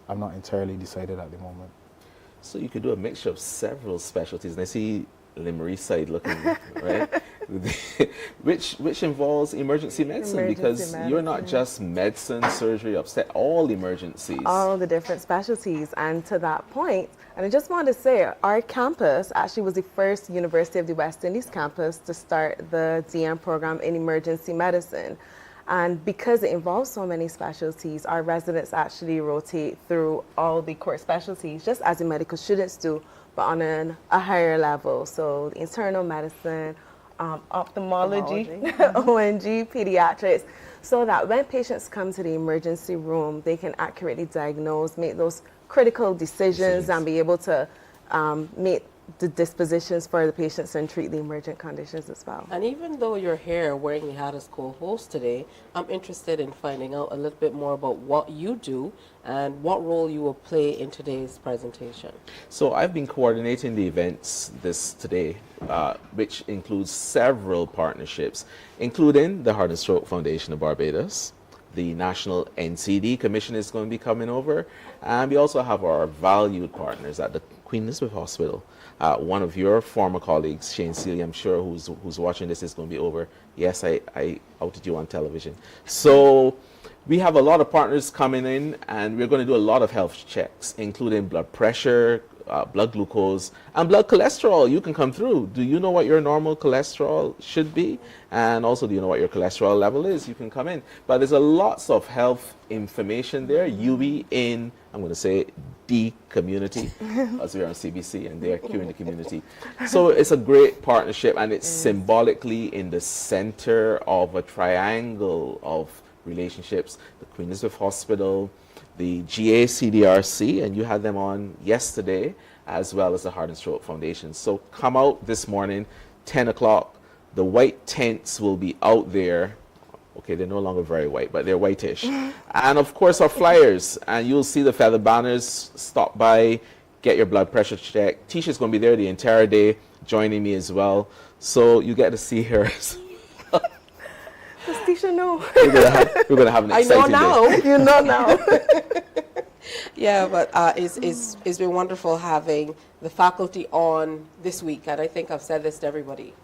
I'm not entirely decided at the moment. So you could do a mixture of several specialties. And I see Limerick side looking, right? which involves emergency medicine, because you're not just medicine, surgery, all emergencies. All the different specialties. And to that point, and I just wanted to say, our campus actually was the first University of the West Indies campus to start the DM program in emergency medicine. And because it involves so many specialties, our residents actually rotate through all the core specialties, just as the medical students do, but on a higher level. So the internal medicine, ophthalmology, ONG, pediatrics, so that when patients come to the emergency room, they can accurately diagnose, make those critical decisions and be able to make the dispositions for the patients and treat the emergent conditions as well. And even though you're here wearing the hat as co-host today, I'm interested in finding out a little bit more about what you do and what role you will play in today's presentation. So I've been coordinating the events today, which includes several partnerships, including the Heart and Stroke Foundation of Barbados. The National NCD Commission is going to be coming over, and we also have our valued partners at the Queen Elizabeth Hospital. One of your former colleagues, Shane Seeley, I'm sure who's watching this, is going to be over. Yes, I outed you on television. So we have a lot of partners coming in, and we're going to do a lot of health checks, including blood pressure, blood glucose, and blood cholesterol. You can come through. Do you know what your normal cholesterol should be? And also, do you know what your cholesterol level is? You can come in. But there's a lots of health information there. You be in, I'm going to say, D community, as we're on CBC, and they're Q in the community. So it's a great partnership, and it's symbolically in the center of a triangle of relationships. The Queen Elizabeth Hospital, the GACDRC, and you had them on yesterday, as well as the Heart and Stroke Foundation. So come out this morning, 10 o'clock. The white tents will be out there. Okay, they're no longer very white, but they're whitish. And of course, our flyers. And you'll see the feather banners. Stop by, get your blood pressure checked. Tisha's going to be there the entire day, joining me as well. So you get to see her. Does Tisha know? We're going to have an exciting day. I know now. You know now. Yeah, but it's been wonderful having the faculty on this week, and I think I've said this to everybody.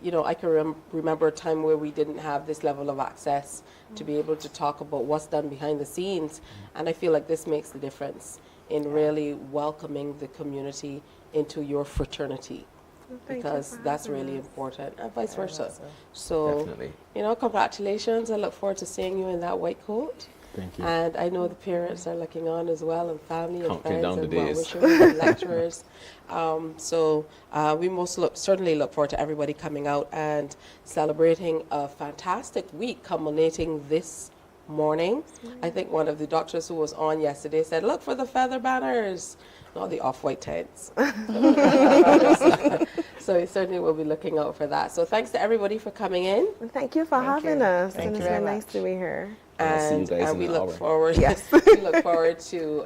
You know, I can remember a time where we didn't have this level of access to be able to talk about what's done behind the scenes, and I feel like this makes the difference in really welcoming the community into your fraternity. Because that's really important, and vice versa. So, definitely. You know, congratulations. I look forward to seeing you in that white coat. Thank you. And I know the parents are looking on as well, and family and Counting friends down and the days. well-wishers and lecturers. We certainly look forward to everybody coming out and celebrating a fantastic week culminating this morning. I think one of the doctors who was on yesterday said, look for the feather banners, not the off-white tents. So we certainly will be looking out for that. So thanks to everybody for coming in. Thank you for having us. Thank It's you very very nice much. to be here. And we look forward. Yes. We look forward to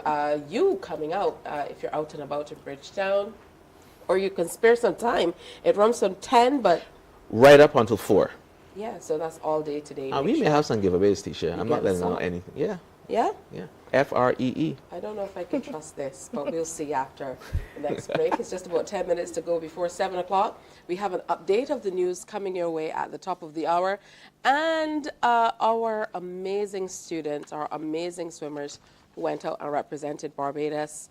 you coming out if you're out and about in Bridgetown, or you can spare some time. It runs from 10, but Right up until 4. yeah, so that's all day today. We may have some giveaways, Tisha. I'm not get letting know some? anything. Yeah. Yeah? Yeah. FREE. I don't know if I can trust this, but we'll see after the next break. It's just about 10 minutes to go before 7 o'clock. We have an update of the news coming your way at the top of the hour. And our amazing students, our amazing swimmers who went out and represented Barbados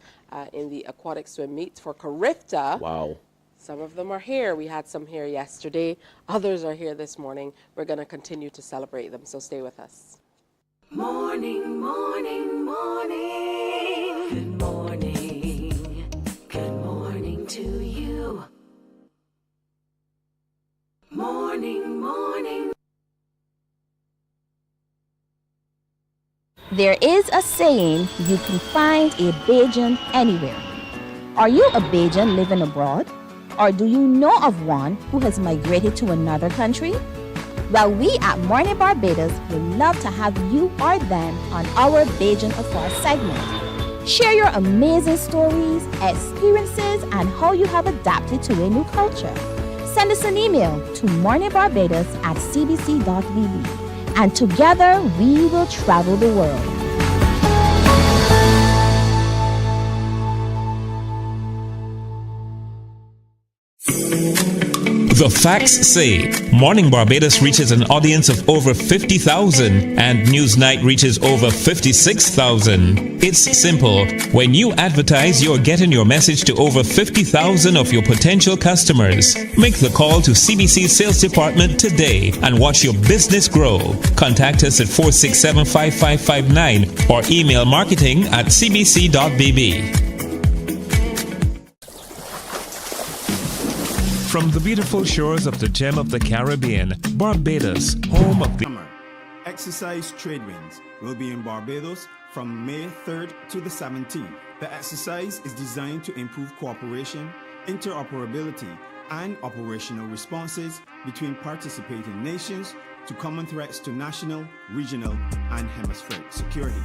in the aquatic swim meets for Kifta. Wow. Some of them are here. We had some here yesterday. Others are here this morning. We're going to continue to celebrate them, so stay with us. Morning, morning, morning. Good morning. Good morning to you. Morning, morning. There is a saying, you can find a Bajan anywhere. Are you a Bajan living abroad? Or do you know of one who has migrated to another country? Well, we at Mornin Barbados would love to have you or them on our Bajan Afar segment. Share your amazing stories, experiences, and how you have adapted to a new culture. Send us an email to morninbarbados@cbc.vb, and together we will travel the world. The facts say Morning Barbados reaches an audience of over 50,000 and Newsnight reaches over 56,000. It's simple. When you advertise, you're getting your message to over 50,000 of your potential customers. Make the call to CBC Sales Department today and watch your business grow. Contact us at 467-5559 or email marketing@cbc.bb. From the beautiful shores of the gem of the Caribbean, Barbados, home of the Exercise Trade Winds will be in Barbados from May 3rd to the 17th. The exercise is designed to improve cooperation, interoperability, and operational responses between participating nations to common threats to national, regional, and hemispheric security.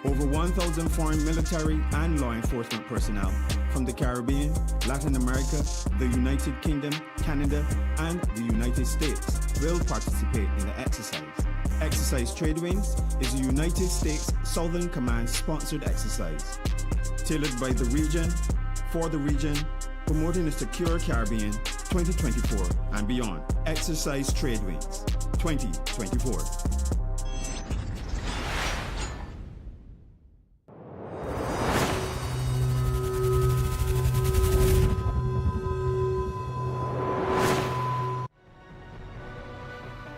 Over 1,000 foreign military and law enforcement personnel from the Caribbean, Latin America, the United Kingdom, Canada, and the United States will participate in the exercise. Exercise Trade Winds is a United States Southern Command sponsored exercise, tailored by the region, for the region, promoting a secure Caribbean 2024 and beyond. Exercise Trade Winds 2024.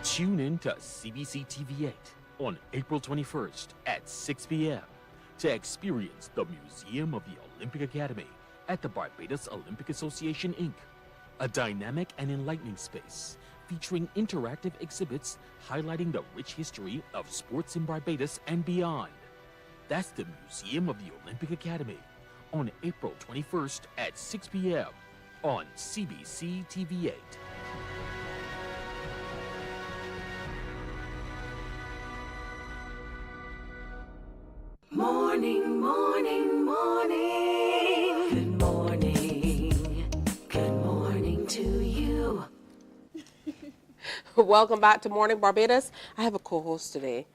Tune in to CBC TV8 on April 21st at 6 p.m. to experience the Museum of the Olympic Academy at the Barbados Olympic Association, Inc., a dynamic and enlightening space featuring interactive exhibits highlighting the rich history of sports in Barbados and beyond. That's the Museum of the Olympic Academy on April 21st at 6 p.m. on CBC TV8. Morning, morning, morning. Good morning. Good morning to you. Welcome back to Morning Barbados. I have a co-host today.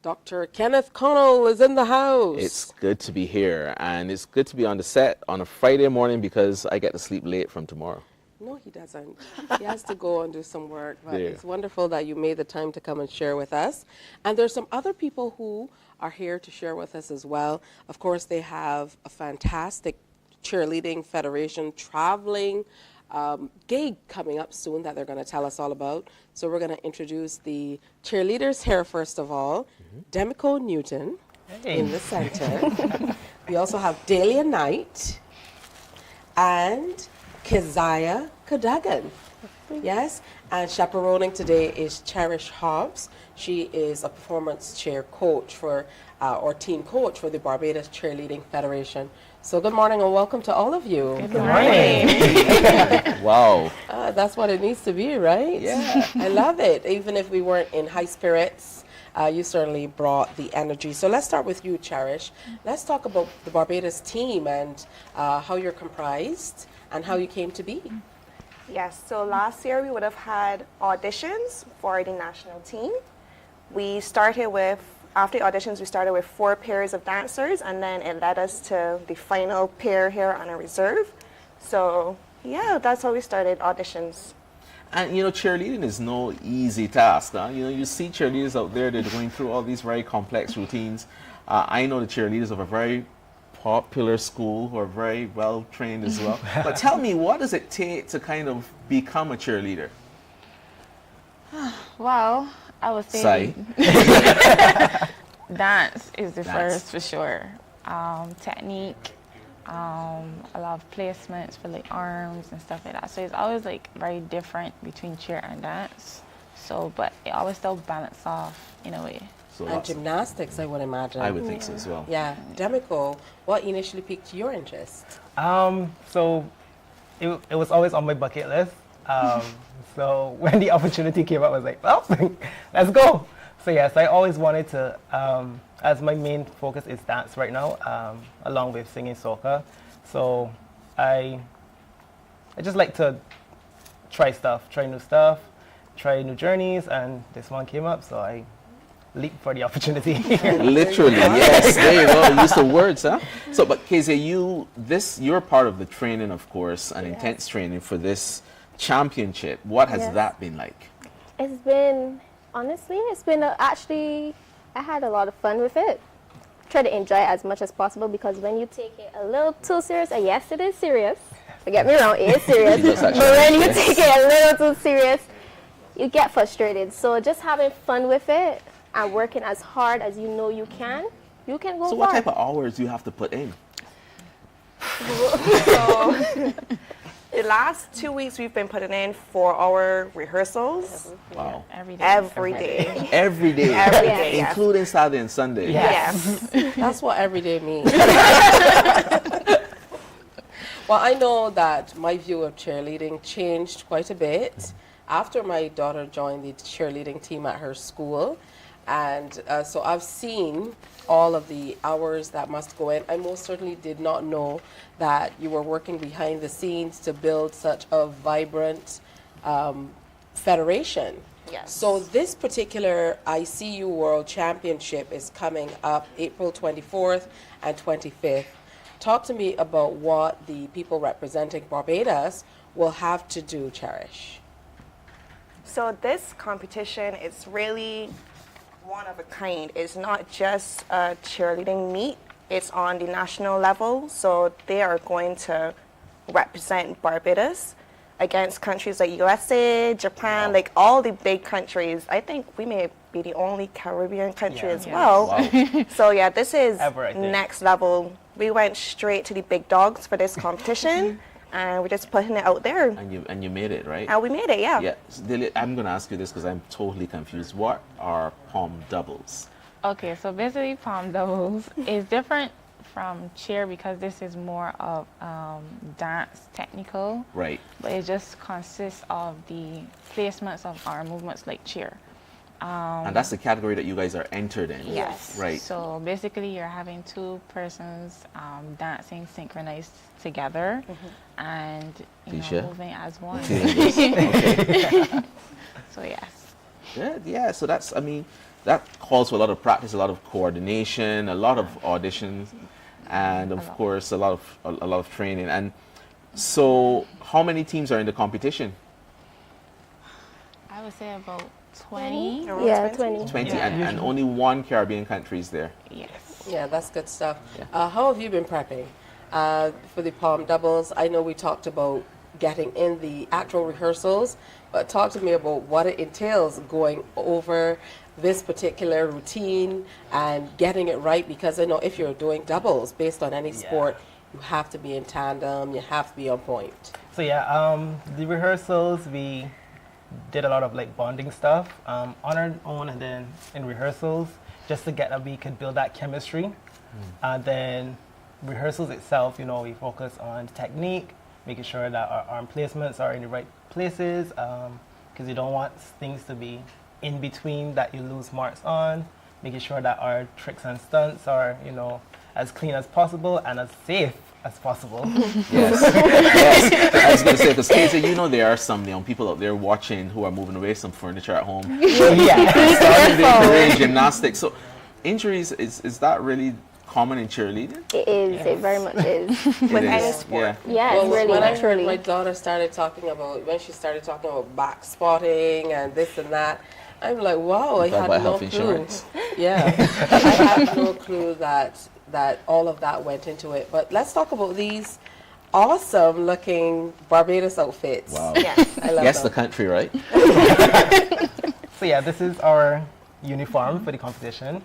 Dr. Kenneth Connell is in the house. It's good to be here, and it's good to be on the set on a Friday morning because I get to sleep late from tomorrow. No, he doesn't. He has to go and do some work, but Yeah. it's wonderful that you made the time to come and share with us. And there's some other people who are here to share with us as well. Of course, they have a fantastic Cheerleading Federation traveling gig coming up soon that they're going to tell us all about. So we're going to introduce the cheerleaders here first of all. Demico Newton in the center. We also have Dahlia Knight and Keziah Cadogan. Yes, and chaperoning today is Cherish Hobbs. She is a performance chair coach for, or team coach for the Barbados Cheerleading Federation. So good morning and welcome to all of you. Good morning. Wow. That's what it needs to be, right? Yeah. I love it. Even if we weren't in high spirits, you certainly brought the energy. So let's start with you, Cherish. Let's talk about the Barbados team and how you're comprised and how you came to be. Yes, so last year we would have had auditions for the national team. We started with, after auditions, we started with 4 pairs of dancers, and then it led us to the final pair here on a reserve. So yeah, that's how we started auditions. And you know, cheerleading is no easy task. Huh? You know, you see cheerleaders out there, they're going through all these very complex routines. I know the cheerleaders of a very popular school who are very well trained as well. But tell me, what does it take to kind of become a cheerleader? Well, I would say dance is the first for sure. Technique, a lot of placements for like arms and stuff like that. So it's always like very different between cheer and dance. So, but it always still balance off in a way. So and gymnastics, I would imagine. I would think so as well. Yeah. Demico, what initially piqued your interest? So it was always on my bucket list. So when the opportunity came up, I was like, well, let's go. So yes, I always wanted to, as my main focus is dance right now, along with singing soca. So I just like to try new stuff, try new journeys, and this one came up, so I leaped for the opportunity. Literally, yes. There you go. Use the words, huh? So, but Kezia, you're part of the training, of course, and intense training for this championship. What has that been like? It's been, honestly, actually, I had a lot of fun with it. Try to enjoy it as much as possible, because when you take it a little too serious, and yes, it is serious. Don't get me wrong, it is serious. But when you take it a little too serious, you get frustrated. So just having fun with it and working as hard as you know you can go far. So what type of hours do you have to put in? So, the last 2 weeks we've been putting in 4-hour rehearsals. Wow. Every day. Every day. Every day. Every day, Including Saturday and Sunday. Yes. That's what every day means. Well, I know that my view of cheerleading changed quite a bit after my daughter joined the cheerleading team at her school. And so I've seen all of the hours that must go in. I most certainly did not know that you were working behind the scenes to build such a vibrant federation. Yes. So this particular ICU World Championship is coming up April 24th and 25th. Talk to me about what the people representing Barbados will have to do, Cherish. So this competition is really one of a kind. It's not just a cheerleading meet, it's on the national level. So they are going to represent Barbados against countries like USA, Japan, like all the big countries. I think we may be the only Caribbean country as well. Wow. So yeah, this is Ever, I think. next level. We went straight to the big dogs for this competition. And we're just putting it out there. And you made it, right? And we made it, yeah. Yeah. So, Dilly, I'm going to ask you this because I'm totally confused. What are palm doubles? Okay, so basically palm doubles is different from cheer because this is more of dance technical. Right. But it just consists of the placements of our movements like cheer. And that's the category that you guys are entered in. Yes. Right. So basically you're having two persons dancing synchronized together and you know, moving as one. So yes. Good. Yeah. So that's, I mean, that calls for a lot of practice, a lot of coordination, a lot of auditions, and of course a lot of training. And so, how many teams are in the competition? I would say about 20. Yeah, 20. 20, Yeah. and only one Caribbean country is there. Yes. Yeah, that's good stuff. How have you been prepping for the palm doubles? I know we talked about getting in the actual rehearsals, but talk to me about what it entails going over this particular routine and getting it right, because I know if you're doing doubles based on any sport, you have to be in tandem, you have to be on point. So yeah, the rehearsals, we did a lot of like bonding stuff on our own and then in rehearsals just to get that we could build that chemistry. And then rehearsals itself, you know, we focus on technique, making sure that our arm placements are in the right places, because you don't want things to be in between that you lose marks on, making sure that our tricks and stunts are, you know, as clean as possible and as safe as possible. Yes. Yes. I was going to say, because Casey, you know there are some young people out there watching who are moving away some furniture at home. Starting their career in gymnastics. So injuries, is that really common in cheerleading? It is. It very much is. With any sport. Yeah, Well, it's really when naturally. my daughter started talking about, when she started talking about back spotting and this and that, I'm like, wow, I had no clue. Yeah, I had no clue that all of that went into it. But let's talk about these awesome looking Barbados outfits. Wow. Yes. I love Guess them. the country, right? So yeah, this is our uniform for the competition.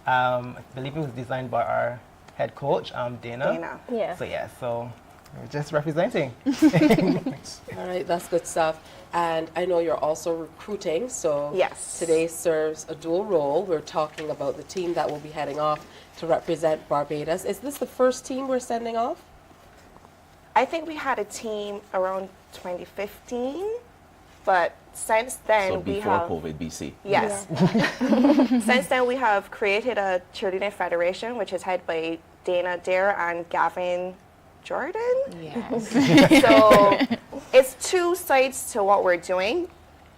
I believe it was designed by our head coach, Dana. Yeah. So yeah, so we're just representing. All right, that's good stuff. And I know you're also recruiting, so Yes. today serves a dual role. We're talking about the team that will be heading off to represent Barbados. Is this the first team we're sending off? I think we had a team around 2015, but since then So we before have COVID, BC. Yes. Since then, we have created a Cheerleading Federation, which is headed by Dana Dare and Gavin Jordan. Yes. So it's two sides to what we're doing.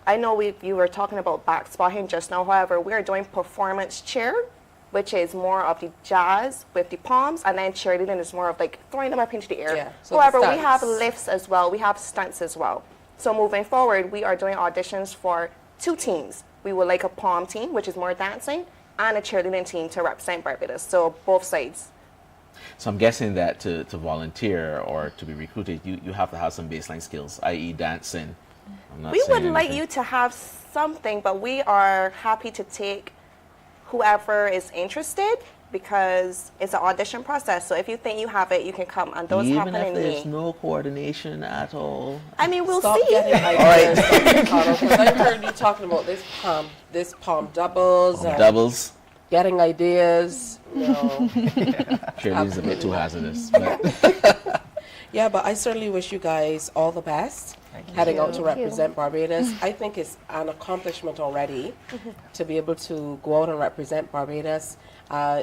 I know you were talking about back spotting just now. However, we are doing performance cheer, which is more of the jazz with the palms, and then cheerleading is more of like throwing them up into the air. Yeah, so the However, we have stunts. lifts as well. We have stunts as well. So moving forward, we are doing auditions for two teams. We would like a palm team, which is more dancing, and a cheerleading team to represent Barbados. So both sides. So I'm guessing that to volunteer or to be recruited, you have to have some baseline skills, i.e. dancing. I'm not We would saying like anything. you to have something, but we are happy to take whoever is interested because it's an audition process. So if you think you have it, you can come, and those Even happen if in there's May. no coordination at all. I mean, we'll Stop see. getting ideas, Dr. Cottle, 'cause I heard you talking about this palm doubles. and Doubles. Getting ideas. No. Cheerleading's a bit too hazardous. But Yeah, but I certainly wish you guys all the best heading out to represent Barbados. I think it's an accomplishment already to be able to go out and represent Barbados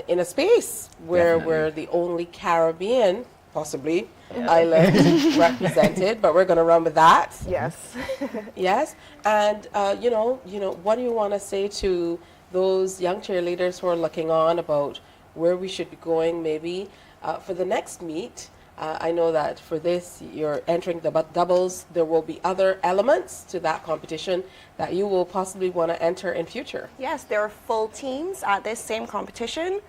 in a space where we're the only Caribbean, possibly, island represented, but we're going to run with that. Yes. Yes. And, you know, what do you want to say to those young cheerleaders who are looking on about where we should be going maybe for the next meet? I know that for this, you're entering the doubles. There will be other elements to that competition that you will possibly want to enter in future. Yes, there are full teams at this same competition.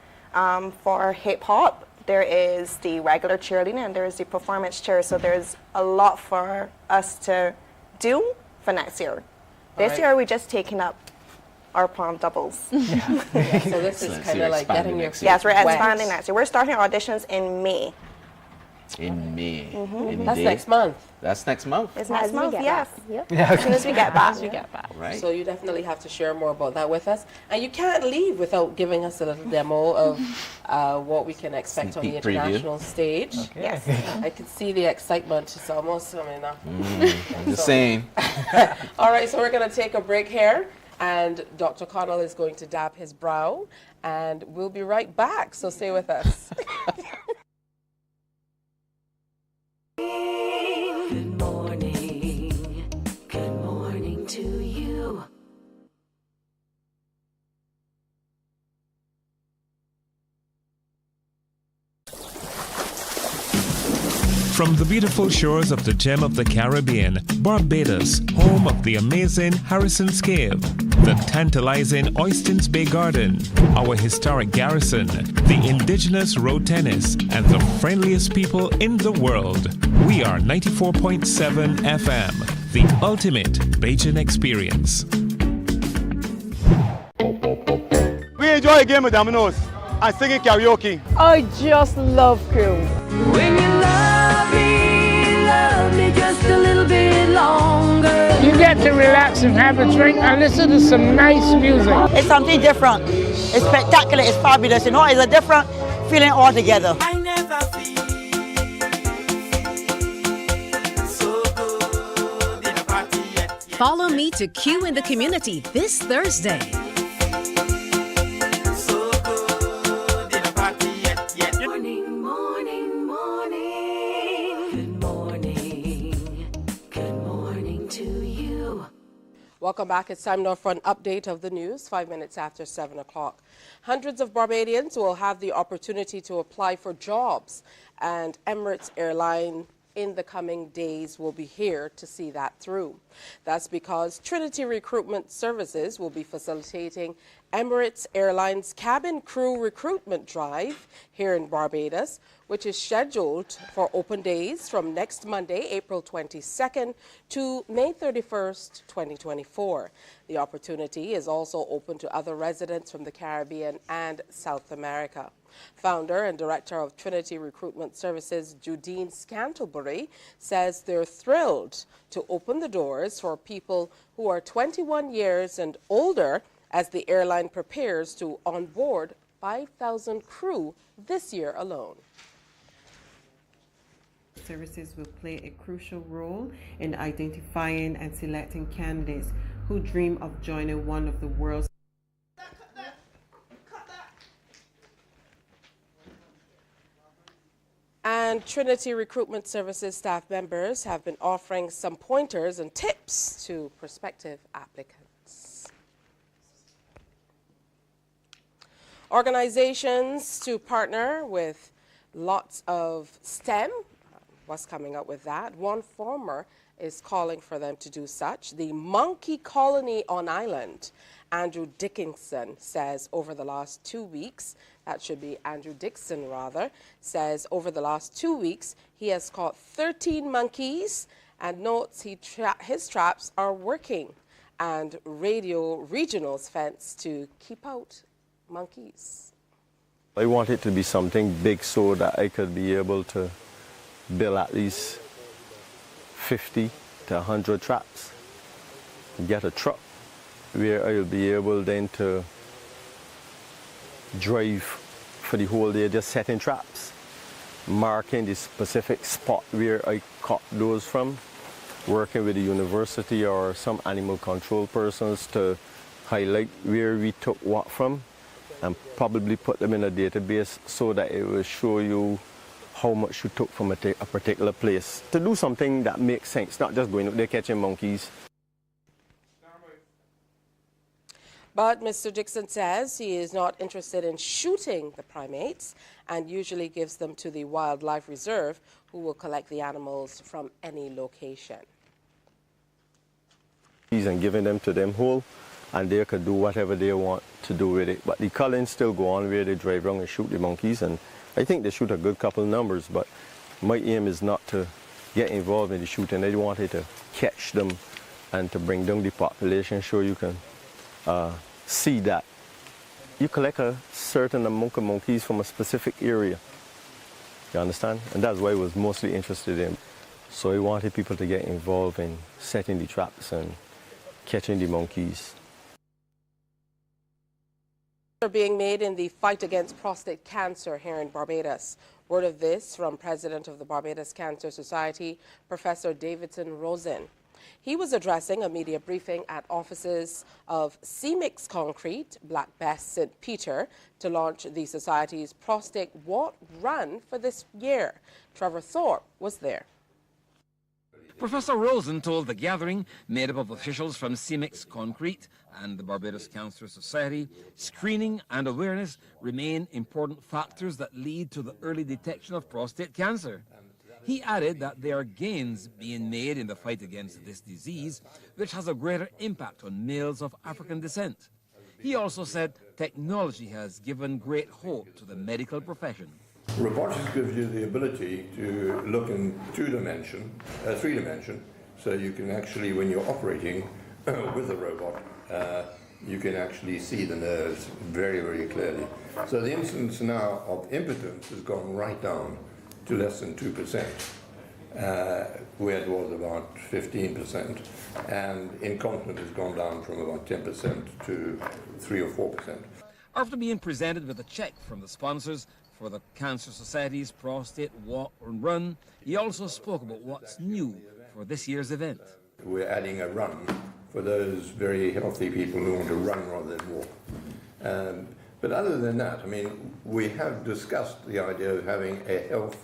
For hip-hop, there is the regular cheerleading and there is the performance cheer. So there's a lot for us to do for next year. This year, we're just taking up our prom doubles. So this is kind of like getting your feet Yes, we're wet. expanding next year. We're starting auditions in May. In May. Any That's day? next month. That's next month. It's next month, yes. Yep. As soon as we get back. Right. So you definitely have to share more about that with us. And you can't leave without giving us a little demo of what we can expect on the Sneak peek preview. international stage. Yes. I can see the excitement. It's almost coming up. I'm just saying. All right, so we're going to take a break here. And Dr. Connell is going to dab his brow. And we'll be right back. So stay with us. Good morning. Good morning to you. From the beautiful shores of the gem of the Caribbean, Barbados, home of the amazing Harrison's Cave, the tantalizing Oystins Bay Garden, our historic garrison, the indigenous road tennis, and the friendliest people in the world. We are 94.7 FM, the ultimate Bajan experience. We enjoy a game of dominoes and singing karaoke. I just love cruise. When you love me just a little bit longer. You get to relax and have a drink and listen to some nice music. It's something different. It's spectacular. It's fabulous. You know, it's a different feeling altogether. I never feel so good in a party yet. Follow me to Q in the Community this Thursday. Morning, morning, morning. Good morning. Good morning to you. Welcome back. It's time now for an update of the news, 5 minutes after 7 o'clock. Hundreds of Barbadians will have the opportunity to apply for jobs, and Emirates Airline in the coming days will be here to see that through. That's because Trinity Recruitment Services will be facilitating Emirates Airlines cabin crew recruitment drive here in Barbados, which is scheduled for open days from next Monday, April 22nd to May 31st, 2024. The opportunity is also open to other residents from the Caribbean and South America. Founder and Director of Trinity Recruitment Services, Judine Scantlebury, says they're thrilled to open the doors for people who are 21 years and older as the airline prepares to onboard 5,000 crew this year alone. Services will play a crucial role in identifying and selecting candidates who dream of joining one of the world's And Trinity Recruitment Services staff members have been offering some pointers and tips to prospective applicants. Organizations to partner with lots of STEM. What's coming up with that? One farmer is calling for them to do such. The monkey colony on island. Andrew Dickinson says over the last 2 weeks, that should be Andrew Dixon rather, says over the last 2 weeks he has caught 13 monkeys and notes his traps are working, and Radio Regional's fence to keep out monkeys. I want it to be something big so that I could be able to build at least 50 to 100 traps, get a truck where I'll be able then to drive for the whole day just setting traps. marking the specific spot where I caught those from, working with the university or some animal control persons to highlight where we took what from and probably put them in a database so that it will show you how much you took from a particular place. To do something that makes sense, not just going out there catching monkeys. But Mr. Dixon says he is not interested in shooting the primates and usually gives them to the wildlife reserve, who will collect the animals from any location. And giving them to them whole, and they could do whatever they want to do with it. But the cullings still go on where they drive around and shoot the monkeys, and I think they shoot a good couple numbers, but my aim is not to get involved in the shooting. I wanted to catch them and to bring down the population so you can see that you collect a certain amount of monkeys from a specific area. You understand? And that's what I was mostly interested in. So I wanted people to get involved in setting the traps and catching the monkeys. Are being made in the fight against prostate cancer here in Barbados. Word of this from President of the Barbados Cancer Society, Professor Davidson Rosen. He was addressing a media briefing at offices of CMIX Concrete, Black Best St. Peter, to launch the Society's Prostate Walk Run for this year. Trevor Thorpe was there. Professor Rosen told the gathering, made up of officials from CMIX Concrete and the Barbados Cancer Society, screening and awareness remain important factors that lead to the early detection of prostate cancer. He added that there are gains being made in the fight against this disease, which has a greater impact on males of African descent. He also said technology has given great hope to the medical profession. Robotics gives you the ability to look in three dimension, so you can actually, when you're operating with a robot, you can actually see the nerves very, very clearly. So the incidence now of impotence has gone right down to less than 2%, where it was about 15%, and incontinence has gone down from about 10% to 3 or 4%. After being presented with a check from the sponsors for the Cancer Society's Prostate Walk and Run, he also spoke about what's new for this year's event. We're adding a run for those very healthy people who want to run rather than walk. But other than that, I mean, we have discussed the idea of having a health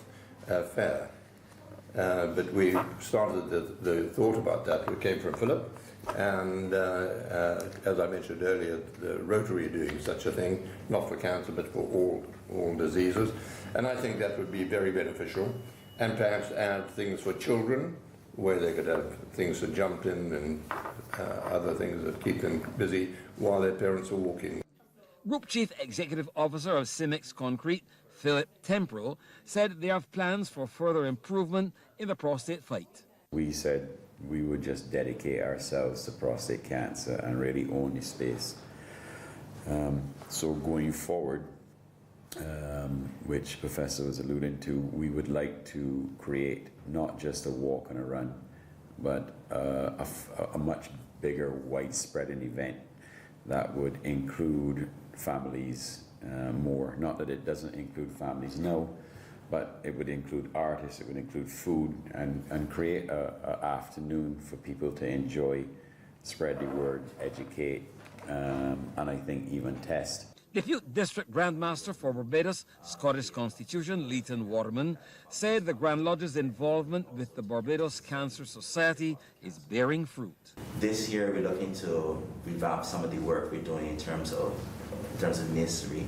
fair, but we started the thought about that. We came from Philip, and as I mentioned earlier, the Rotary are doing such a thing, not for cancer, but for all diseases, and I think that would be very beneficial, and perhaps add things for children, where they could have things to jump in and other things that keep them busy while their parents are walking. Group Chief Executive Officer of CMIX Concrete, Philip Tempro, said they have plans for further improvement in the prostate fight. We said we would just dedicate ourselves to prostate cancer and really own the space. So going forward, which Professor was alluding to, we would like to create not just a walk and a run, but a much bigger, widespreading event that would include families more. Not that it doesn't include families, no, but it would include artists, it would include food, and create an afternoon for people to enjoy, spread the word, educate, and I think even test. Deputy District Grandmaster for Barbados, Scottish Constitution, Leighton Waterman, said the Grand Lodge's involvement with the Barbados Cancer Society is bearing fruit. This year we're looking to revamp some of the work we're doing in terms of ministry,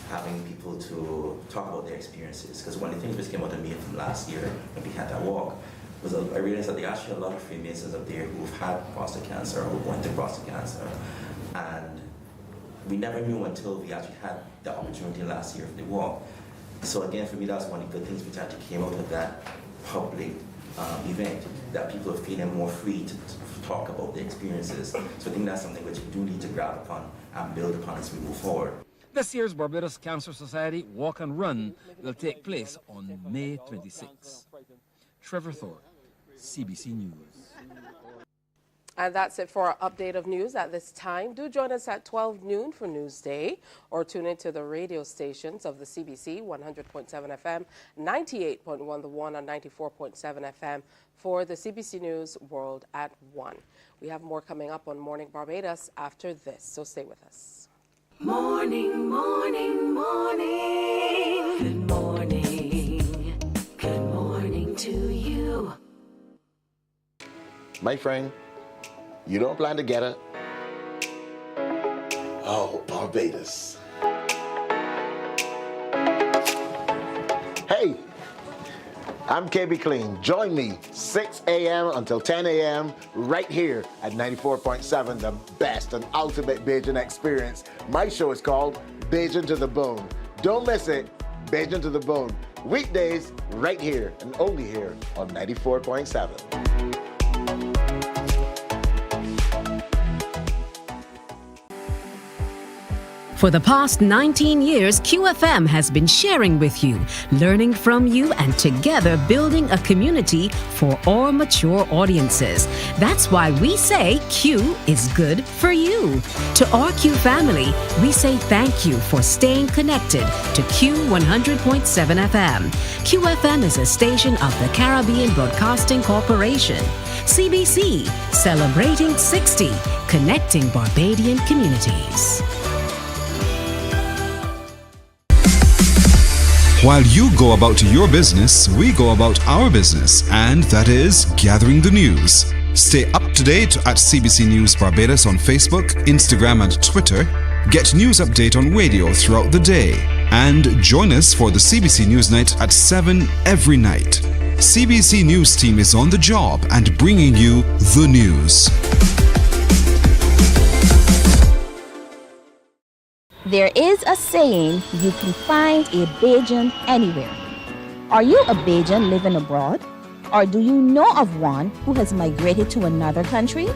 having people to talk about their experiences. Because one of the things which came out of me from last year when we had that walk was I realized that there are actually a lot of Freemasons up there who've had prostate cancer or who went through prostate cancer. And we never knew until we actually had the opportunity last year for the walk. So again, for me, that's one of the good things which actually came out of that public event, that people are feeling more free to talk about their experiences. So I think that's something which we do need to grab upon and build upon as we move forward. This year's Barbados Cancer Society Walk and Run will take place on May 26. Trevor Thorpe, CBC News. And that's it for our update of news at this time. Do join us at 12 noon for Newsday, or tune into the radio stations of the CBC 100.7 FM, 98.1 The One, and 94.7 FM for the CBC News World at 1. We have more coming up on Morning Barbados after this, so stay with us. Morning, morning, morning. Good morning. Good morning to you. My friend, you don't plan to get it? Oh, Barbados. Hey, I'm KB Clean. Join me 6 a.m. until 10 a.m. right here at 94.7, the best and ultimate Bajan experience. My show is called Bajan to the Bone. Don't miss it, Bajan to the Bone. Weekdays right here and only here on 94.7. For the past 19 years, QFM has been sharing with you, learning from you, and together building a community for all mature audiences. That's why we say Q is good for you. To our Q family, we say thank you for staying connected to Q 100.7 FM. QFM is a station of the Caribbean Broadcasting Corporation. CBC, celebrating 60, connecting Barbadian communities. While you go about your business, we go about our business, and that is gathering the news. Stay up to date at CBC News Barbados on Facebook, Instagram, and Twitter. Get news update on radio throughout the day. And join us for the CBC News Night at 7 every night. CBC News team is on the job and bringing you the news. There is a saying, you can find a Bajan anywhere. Are you a Bajan living abroad? Or do you know of one who has migrated to another country?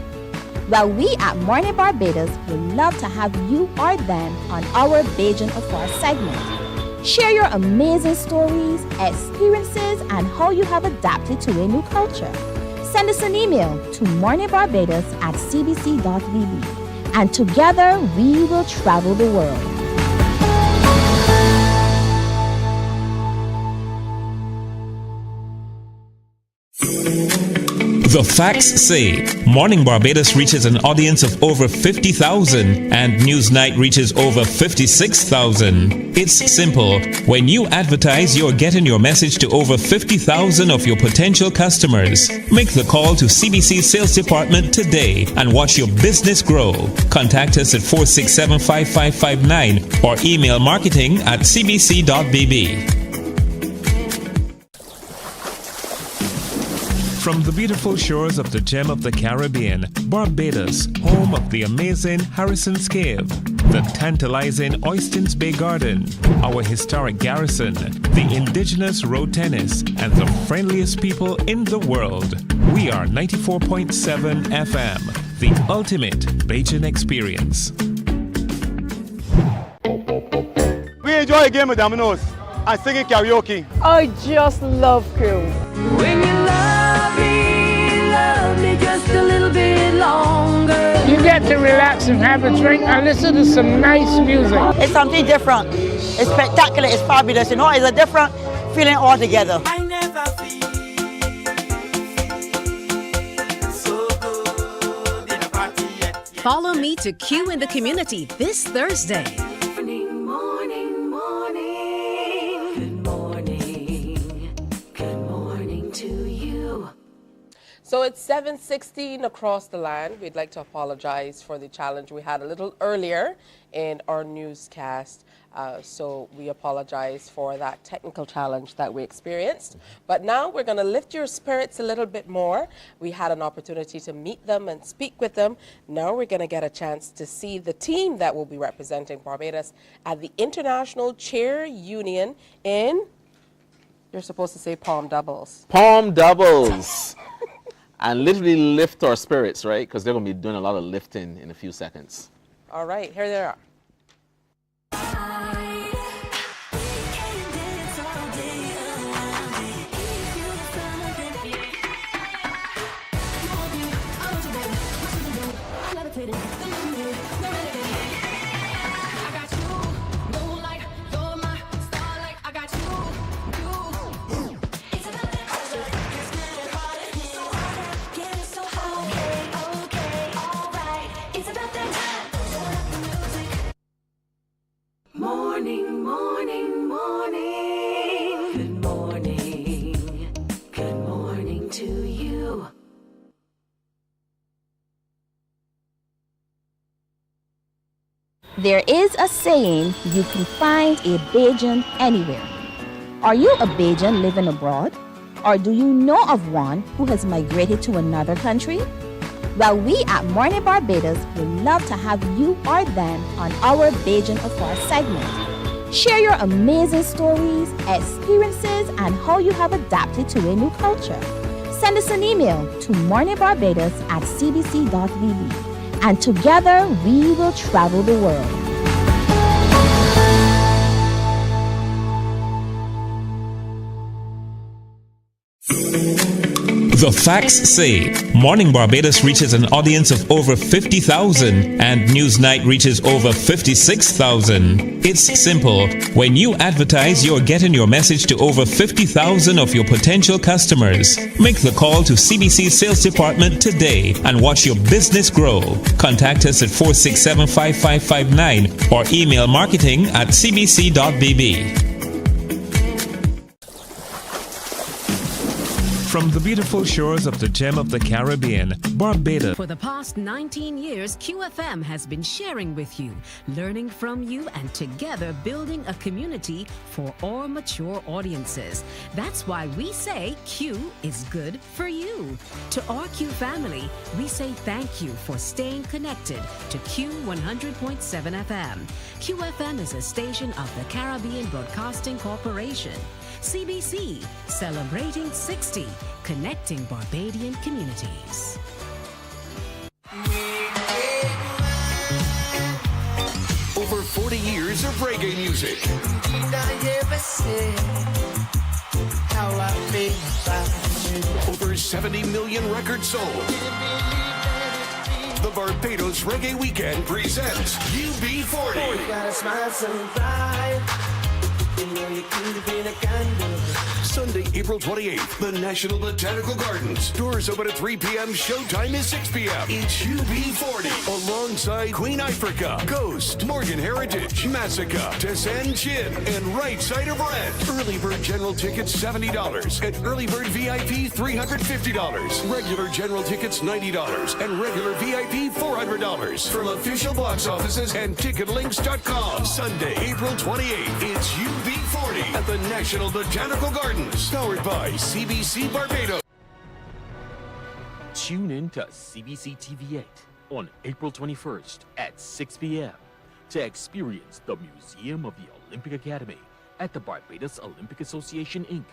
Well, we at Mornin Barbados would love to have you or them on our Bajan Afar segment. Share your amazing stories, experiences, and how you have adapted to a new culture. Send us an email to morninbarbados@cbc.vb. And together we will travel the world. The facts say Morning Barbados reaches an audience of over 50,000 and Newsnight reaches over 56,000. It's simple. When you advertise, you're getting your message to over 50,000 of your potential customers. Make the call to CBC Sales Department today and watch your business grow. Contact us at 467-5559 or email marketing@cbc.bb. From the beautiful shores of the gem of the Caribbean, Barbados, home of the amazing Harrison's Cave, the tantalizing Oystins Bay Garden, our historic garrison, the indigenous road tennis, and the friendliest people in the world. We are 94.7 FM, the ultimate Bajan experience. We enjoy a game of dominoes and singing karaoke. I just love crew. When you love me just a little bit longer. You get to relax and have a drink and listen to some nice music. It's something different. It's spectacular. It's fabulous. You know, it's a different feeling altogether. I never feel so good in a party yet. Follow me to Q in the community this Thursday. Morning, morning, morning. Good morning. Good morning to you. So it's 7:16 across the land. We'd like to apologize for the challenge we had a little earlier in our newscast. So we apologize for that technical challenge that we experienced. But now we're going to lift your spirits a little bit more. We had an opportunity to meet them and speak with them. Now we're going to get a chance to see the team that will be representing Barbados at the International Cheer Union in, you're supposed to say palm doubles. Palm doubles. And literally lift our spirits, right? Because they're going to be doing a lot of lifting in a few seconds. All right, here they are. Reggae. I got you, moonlight, you're my starlight. I got you. It's about that it's getting harder, getting so high. Okay, alright. It's about that time. Morning, morning, morning. Good morning. Good morning to you. There is a saying, you can find a Bajan anywhere. Are you a Bajan living abroad? Or do you know of one who has migrated to another country? Well, we at Mornin Barbados would love to have you or them on our Bajan Affair segment. Share your amazing stories, experiences, and how you have adapted to a new culture. Send us an email to morninbarbados@cbc.vb. And together we will travel the world. The facts say Morning Barbados reaches an audience of over 50,000 and Newsnight reaches over 56,000. It's simple. When you advertise, you're getting your message to over 50,000 of your potential customers. Make the call to CBC Sales Department today and watch your business grow. Contact us at 467-5559 or email marketing@cbc.bb. From the beautiful shores of the gem of the Caribbean, Barbados. For the past 19 years, QFM has been sharing with you, learning from you, and together building a community for all mature audiences. That's why we say Q is good for you. To our Q family, we say thank you for staying connected to Q 100.7 FM. QFM is a station of the Caribbean Broadcasting Corporation. CBC, celebrating 60, connecting Barbadian communities. Over 40 years of reggae music. Over 70 million records sold. The Barbados Reggae Weekend presents UB40. Sunday, April 28th, the National Botanical Gardens. Doors open at 3 p.m. Showtime is 6 p.m. It's UB40 alongside Queen Ifrica, Ghost, Morgan Heritage, Massacre, Tessan Chin, and Right Side of Red. Early bird general tickets $70 and early bird VIP $350. Regular general tickets $90 and regular VIP $400 from official box offices and ticketlinks.com. Sunday, April 28th, it's UB40 at the National Botanical Gardens, powered by CBC Barbados. Tune in to CBC TV8 on April 21st at 6 p.m. to experience the Museum of the Olympic Academy at the Barbados Olympic Association, Inc.,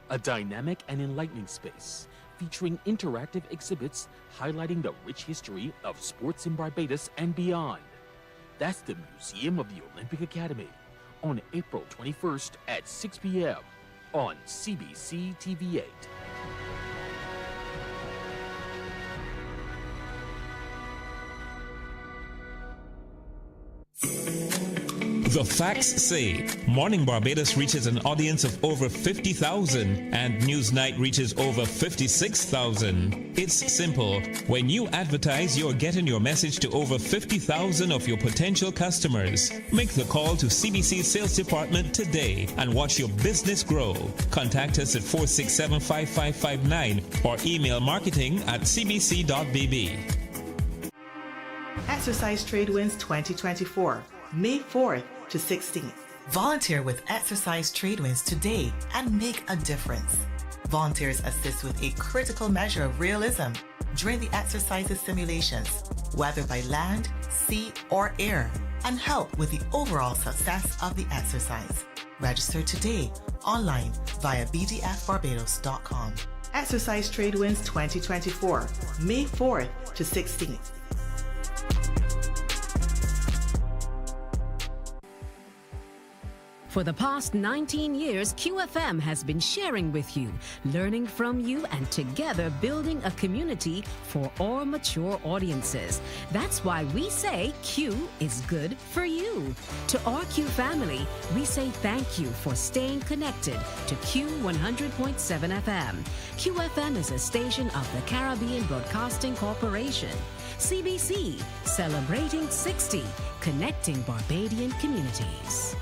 a dynamic and enlightening space featuring interactive exhibits highlighting the rich history of sports in Barbados and beyond. That's the Museum of the Olympic Academy on April 21st at 6 p.m. on CBC TV8. The facts say Morning Barbados reaches an audience of over 50,000 and Newsnight reaches over 56,000. It's simple. When you advertise, you're getting your message to over 50,000 of your potential customers. Make the call to CBC Sales Department today and watch your business grow. Contact us at 467-5559 or email marketing@cbc.bb. Exercise Trade Winds 2024, May 4th to 16th. Volunteer with Exercise Trade Winds today and make a difference. Volunteers assist with a critical measure of realism during the exercises simulations, whether by land, sea, or air, and help with the overall success of the exercise. Register today online via bdfbarbados.com. Exercise Trade Winds 2024, May 4th to 16th. For the past 19 years, QFM has been sharing with you, learning from you, and together building a community for all mature audiences. That's why we say Q is good for you. To our Q family, we say thank you for staying connected to Q 100.7 FM. QFM is a station of the Caribbean Broadcasting Corporation. CBC, celebrating 60, connecting Barbadian communities.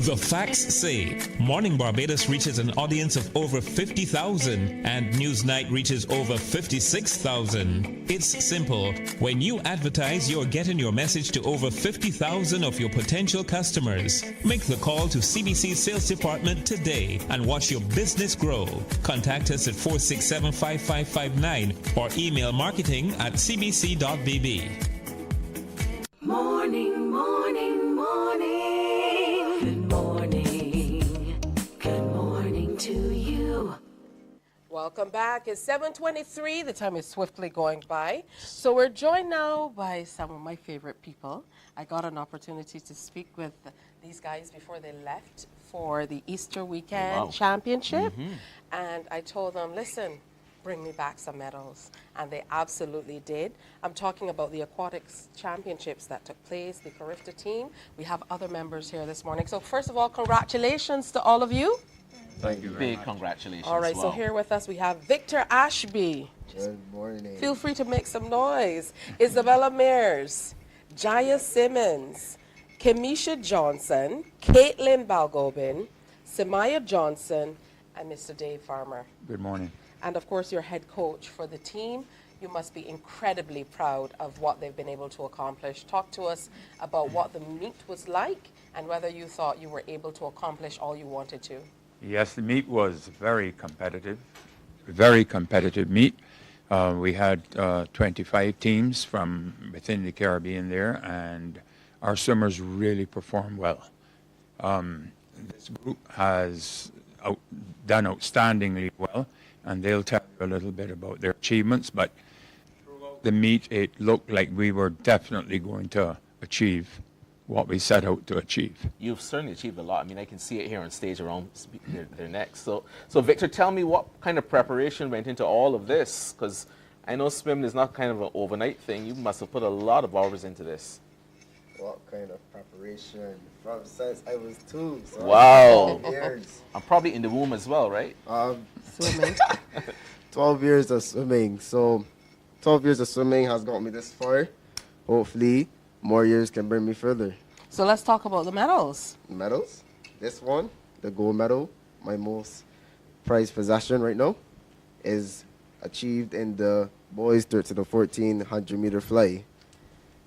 The facts say Morning Barbados reaches an audience of over 50,000 and Newsnight reaches over 56,000. It's simple. When you advertise, you're getting your message to over 50,000 of your potential customers. Make the call to CBC Sales Department today and watch your business grow. Contact us at 467-5559 or email marketing@cbc.bb. Morning, morning, morning. Good morning. Good morning to you. Welcome back. It's 7:23. The time is swiftly going by. So we're joined now by some of my favorite people. I got an opportunity to speak with these guys before they left for the Easter weekend championship. And I told them, listen, bring me back some medals. And they absolutely did. I'm talking about the aquatics championships that took place, the Kifta team. We have other members here this morning. So first of all, congratulations to all of you. Thank you very much. Big congratulations. All right, so here with us we have Victor Ashby. Good morning. Feel free to make some noise. Isabella Mears, Jaya Simmons, Kamisha Johnson, Caitlin Balgobin, Samaya Johnson, and Mr. Dave Farmer. Good morning. And of course, your head coach for the team. You must be incredibly proud of what they've been able to accomplish. Talk to us about what the meet was like and whether you thought you were able to accomplish all you wanted to. Yes, the meet was very competitive meet. We had 25 teams from within the Caribbean there, and our swimmers really performed well. This group has done outstandingly well, and they'll tell you a little bit about their achievements, but throughout the meet it looked like we were definitely going to achieve what we set out to achieve. You've certainly achieved a lot. I mean, I can see it here on stage around their necks. So Victor, tell me what kind of preparation went into all of this, because I know swimming is not kind of an overnight thing. You must have put a lot of hours into this. What kind of preparation? From since I was 2. So Wow. 12 years. I'm probably in the womb as well, right? Swimming. 12 years of swimming. So 12 years of swimming has got me this far. Hopefully, more years can bring me further. So let's talk about the medals. Medals? This one, the gold medal, my most prized possession right now, is achieved in the boys 13 to 14 100-meter fly,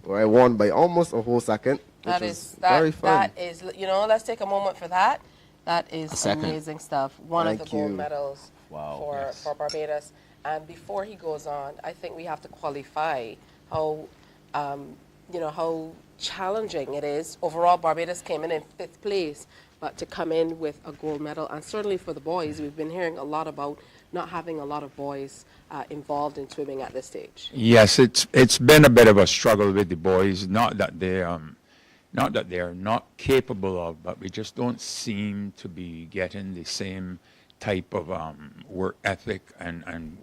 where I won by almost a whole second. Very fun. That is, you know, let's take a moment for that. That is amazing stuff. One of the gold medals for Barbados. And before he goes on, I think we have to qualify how, you know, how challenging it is. Overall, Barbados came in 5th place, but to come in with a gold medal, and certainly for the boys, we've been hearing a lot about not having a lot of boys involved in swimming at this stage. Yes, it's been a bit of a struggle with the boys. Not that they are not capable of, but we just don't seem to be getting the same type of work ethic and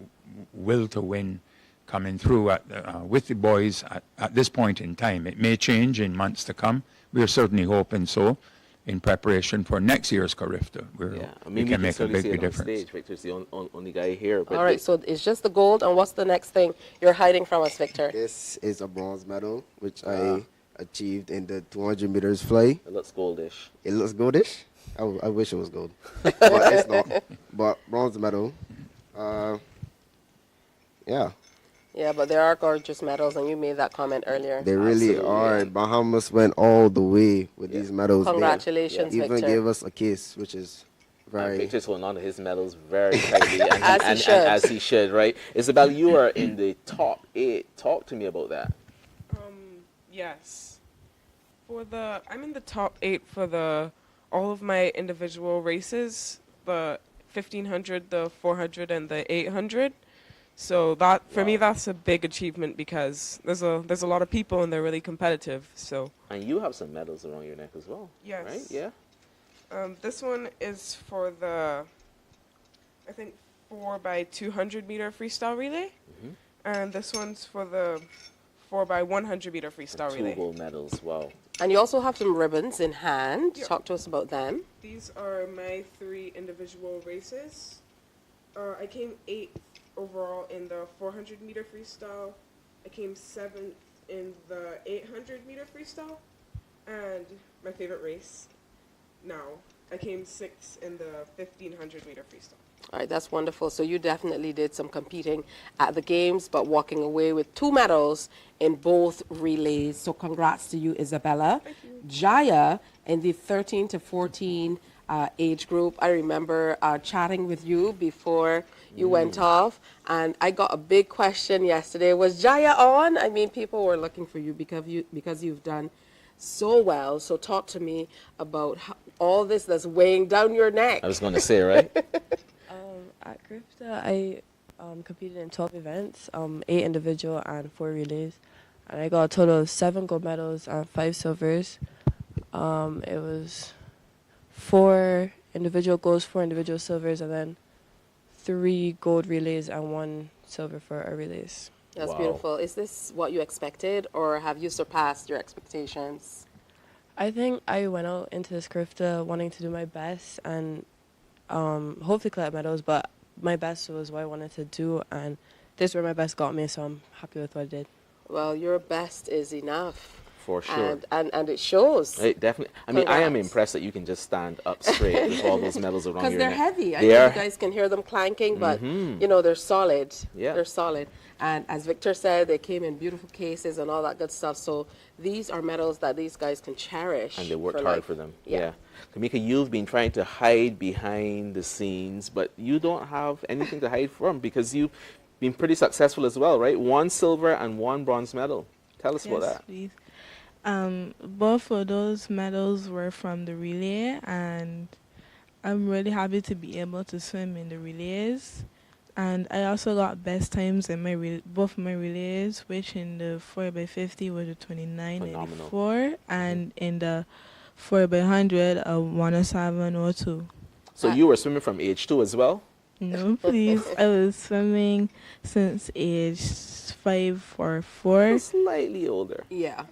will to win coming through with the boys at this point in time. It may change in months to come. We are certainly hoping so, in preparation for next year's Kifta. We can make a big difference. Stage. Victor's the only guy here. But all right, so it's just the gold, and what's the next thing you're hiding from us, Victor? This is a bronze medal, which I achieved in the 200 meters fly. It looks goldish. It looks goldish? I wish it was gold, but it's not. But bronze medal, yeah. Yeah, but there are gorgeous medals, and you made that comment earlier. They really are. Bahamas went all the way with these medals. Congratulations, Victor. Victor. Even gave us a case, which is very... Victor's holding on to his medals very tightly, as he should, right? Isabel, you are in the top 8. Talk to me about that. Yes. I'm in the top 8 for all of my individual races, the 1500, the 400, and the 800. So that for me, that's a big achievement because there's a lot of people and they're really competitive. So. And you have some medals around your neck as well. Yes. Right? Yeah. This one is for the, I think, 4x200 meter freestyle relay, and this one's for the 4x100 meter freestyle relay. 2 gold medals. Wow. And you also have some ribbons in hand. Yep. Talk to us about them. These are my 3 individual races. I came 8th overall in the 400 meter freestyle. I came 7th in the 800 meter freestyle, and my favorite race now, I came 6th in the 1500 meter freestyle. All right, that's wonderful. So you definitely did some competing at the games, but walking away with 2 medals in both relays. So congrats to you, Isabella. Thank you. Jaya in the 13 to 14 age group. I remember chatting with you before you went off, and I got a big question yesterday. Was Jaya on? I mean, people were looking for you because you've done so well. So talk to me about all this that's weighing down your neck. I was going to say, right? At Kifta, I competed in 12 events, 8 individual and 4 relays, and I got a total of 7 gold medals and 5 silvers. It was 4 individual golds, 4 individual silvers, and then 3 gold relays and 1 silver for our relays. That's beautiful. Is this what you expected, or have you surpassed your expectations? I think I went out into this Kifta wanting to do my best and hopefully collect medals, but my best was what I wanted to do, and this is where my best got me, so I'm happy with what I did. Well, your best is enough. For sure. And it shows. It definitely. I mean, I am impressed that you can just stand up straight with all those medals around your neck. Because they're heavy. I They know are. you guys can hear them clanking, but, you know, they're solid. Yeah. They're solid. And as Victor said, they came in beautiful cases and all that good stuff. So these are medals that these guys can cherish. And they worked for hard life. for them. Yeah. Kamika, you've been trying to hide behind the scenes, but you don't have anything to hide from because you've been pretty successful as well, right? 1 silver and 1 bronze medal. Tell us about that. Please. Both of those medals were from the relay, and I'm really happy to be able to swim in the relays. And I also got best times in my both my relays, which in the 4x50 was a 29.84, and in the 4x100 a 107.02. So you were swimming from age 2 as well? No, please. I was swimming since age 5 or 4. Slightly older. Yeah.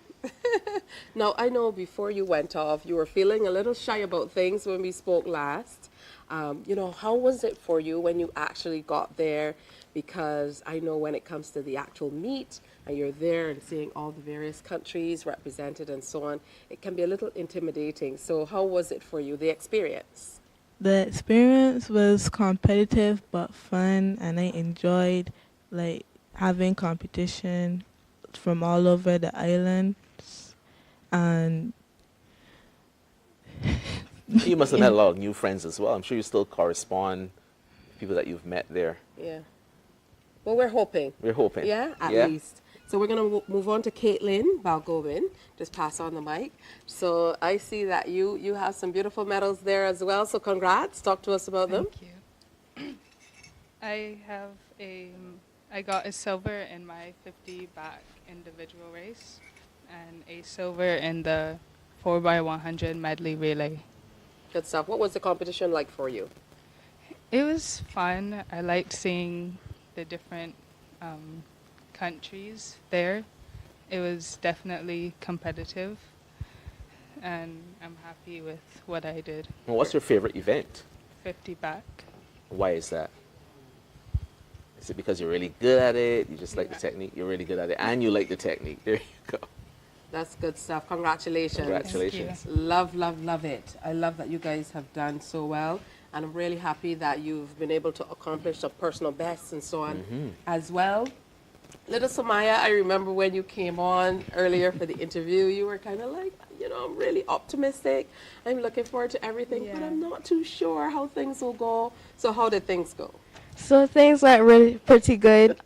Now, I know before you went off, you were feeling a little shy about things when we spoke last. You know, how was it for you when you actually got there? Because I know when it comes to the actual meet, and you're there and seeing all the various countries represented and so on, it can be a little intimidating. So how was it for you, the experience? The experience was competitive but fun, and I enjoyed like having competition from all over the islands. And you must have met a lot of new friends as well. I'm sure you still correspond with people that you've met there. Yeah. Well, we're hoping. We're hoping. Yeah, at least. So we're going to move on to Caitlin Balgobin. Just pass on the mic. So I see that you have some beautiful medals there as well. So congrats. Talk to us about them. Thank you. I got a silver in my 50 back individual race and a silver in the 4x100 medley relay. Good stuff. What was the competition like for you? It was fun. I liked seeing the different countries there. It was definitely competitive, and I'm happy with what I did. Well, what's your favorite event? 50 back. Why is that? Is it because you're really good at it? You just like the technique? You're really good at it, and you like the technique. There you go. That's good stuff. Congratulations. Congratulations. Love, love, love it. I love that you guys have done so well. And I'm really happy that you've been able to accomplish some personal bests and so on as well. Little Samaya, I remember when you came on earlier for the interview, you were kind of like, you know, I'm really optimistic. I'm looking forward to everything, but I'm not too sure how things will go. So how did things go? So things went really pretty good.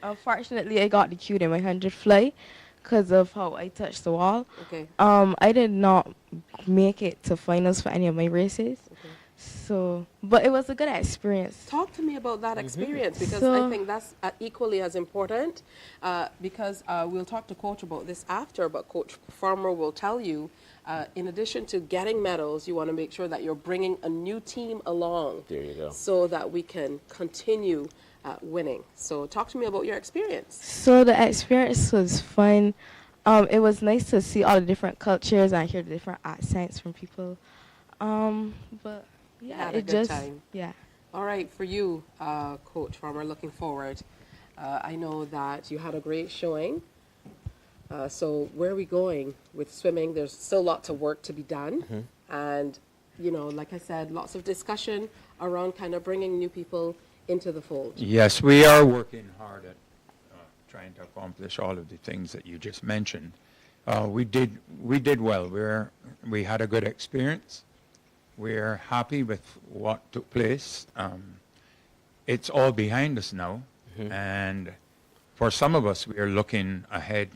Unfortunately, I got DQ'd in my 100 fly because of how I touched the wall. Okay. I did not make it to finals for any of my races. So, but it was a good experience. Talk to me about that experience, because So- I think that's equally as important, because we'll talk to Coach about this after, but Coach Farmer will tell you, in addition to getting medals, you want to make sure that you're bringing a new team along. There you go. So that we can continue winning. So talk to me about your experience. So the experience was fun. It was nice to see all the different cultures and hear the different accents from people. But yeah, Had a it good just time. yeah. All right, for you, Coach Farmer, looking forward. I know that you had a great showing. So where are we going with swimming? There's still lots of work to be done. And, you know, like I said, lots of discussion around kind of bringing new people into the fold. Yes, we are working hard at trying to accomplish all of the things that you just mentioned. We did well. We had a good experience. We're happy with what took place. It's all behind us now, and for some of us, we are looking ahead.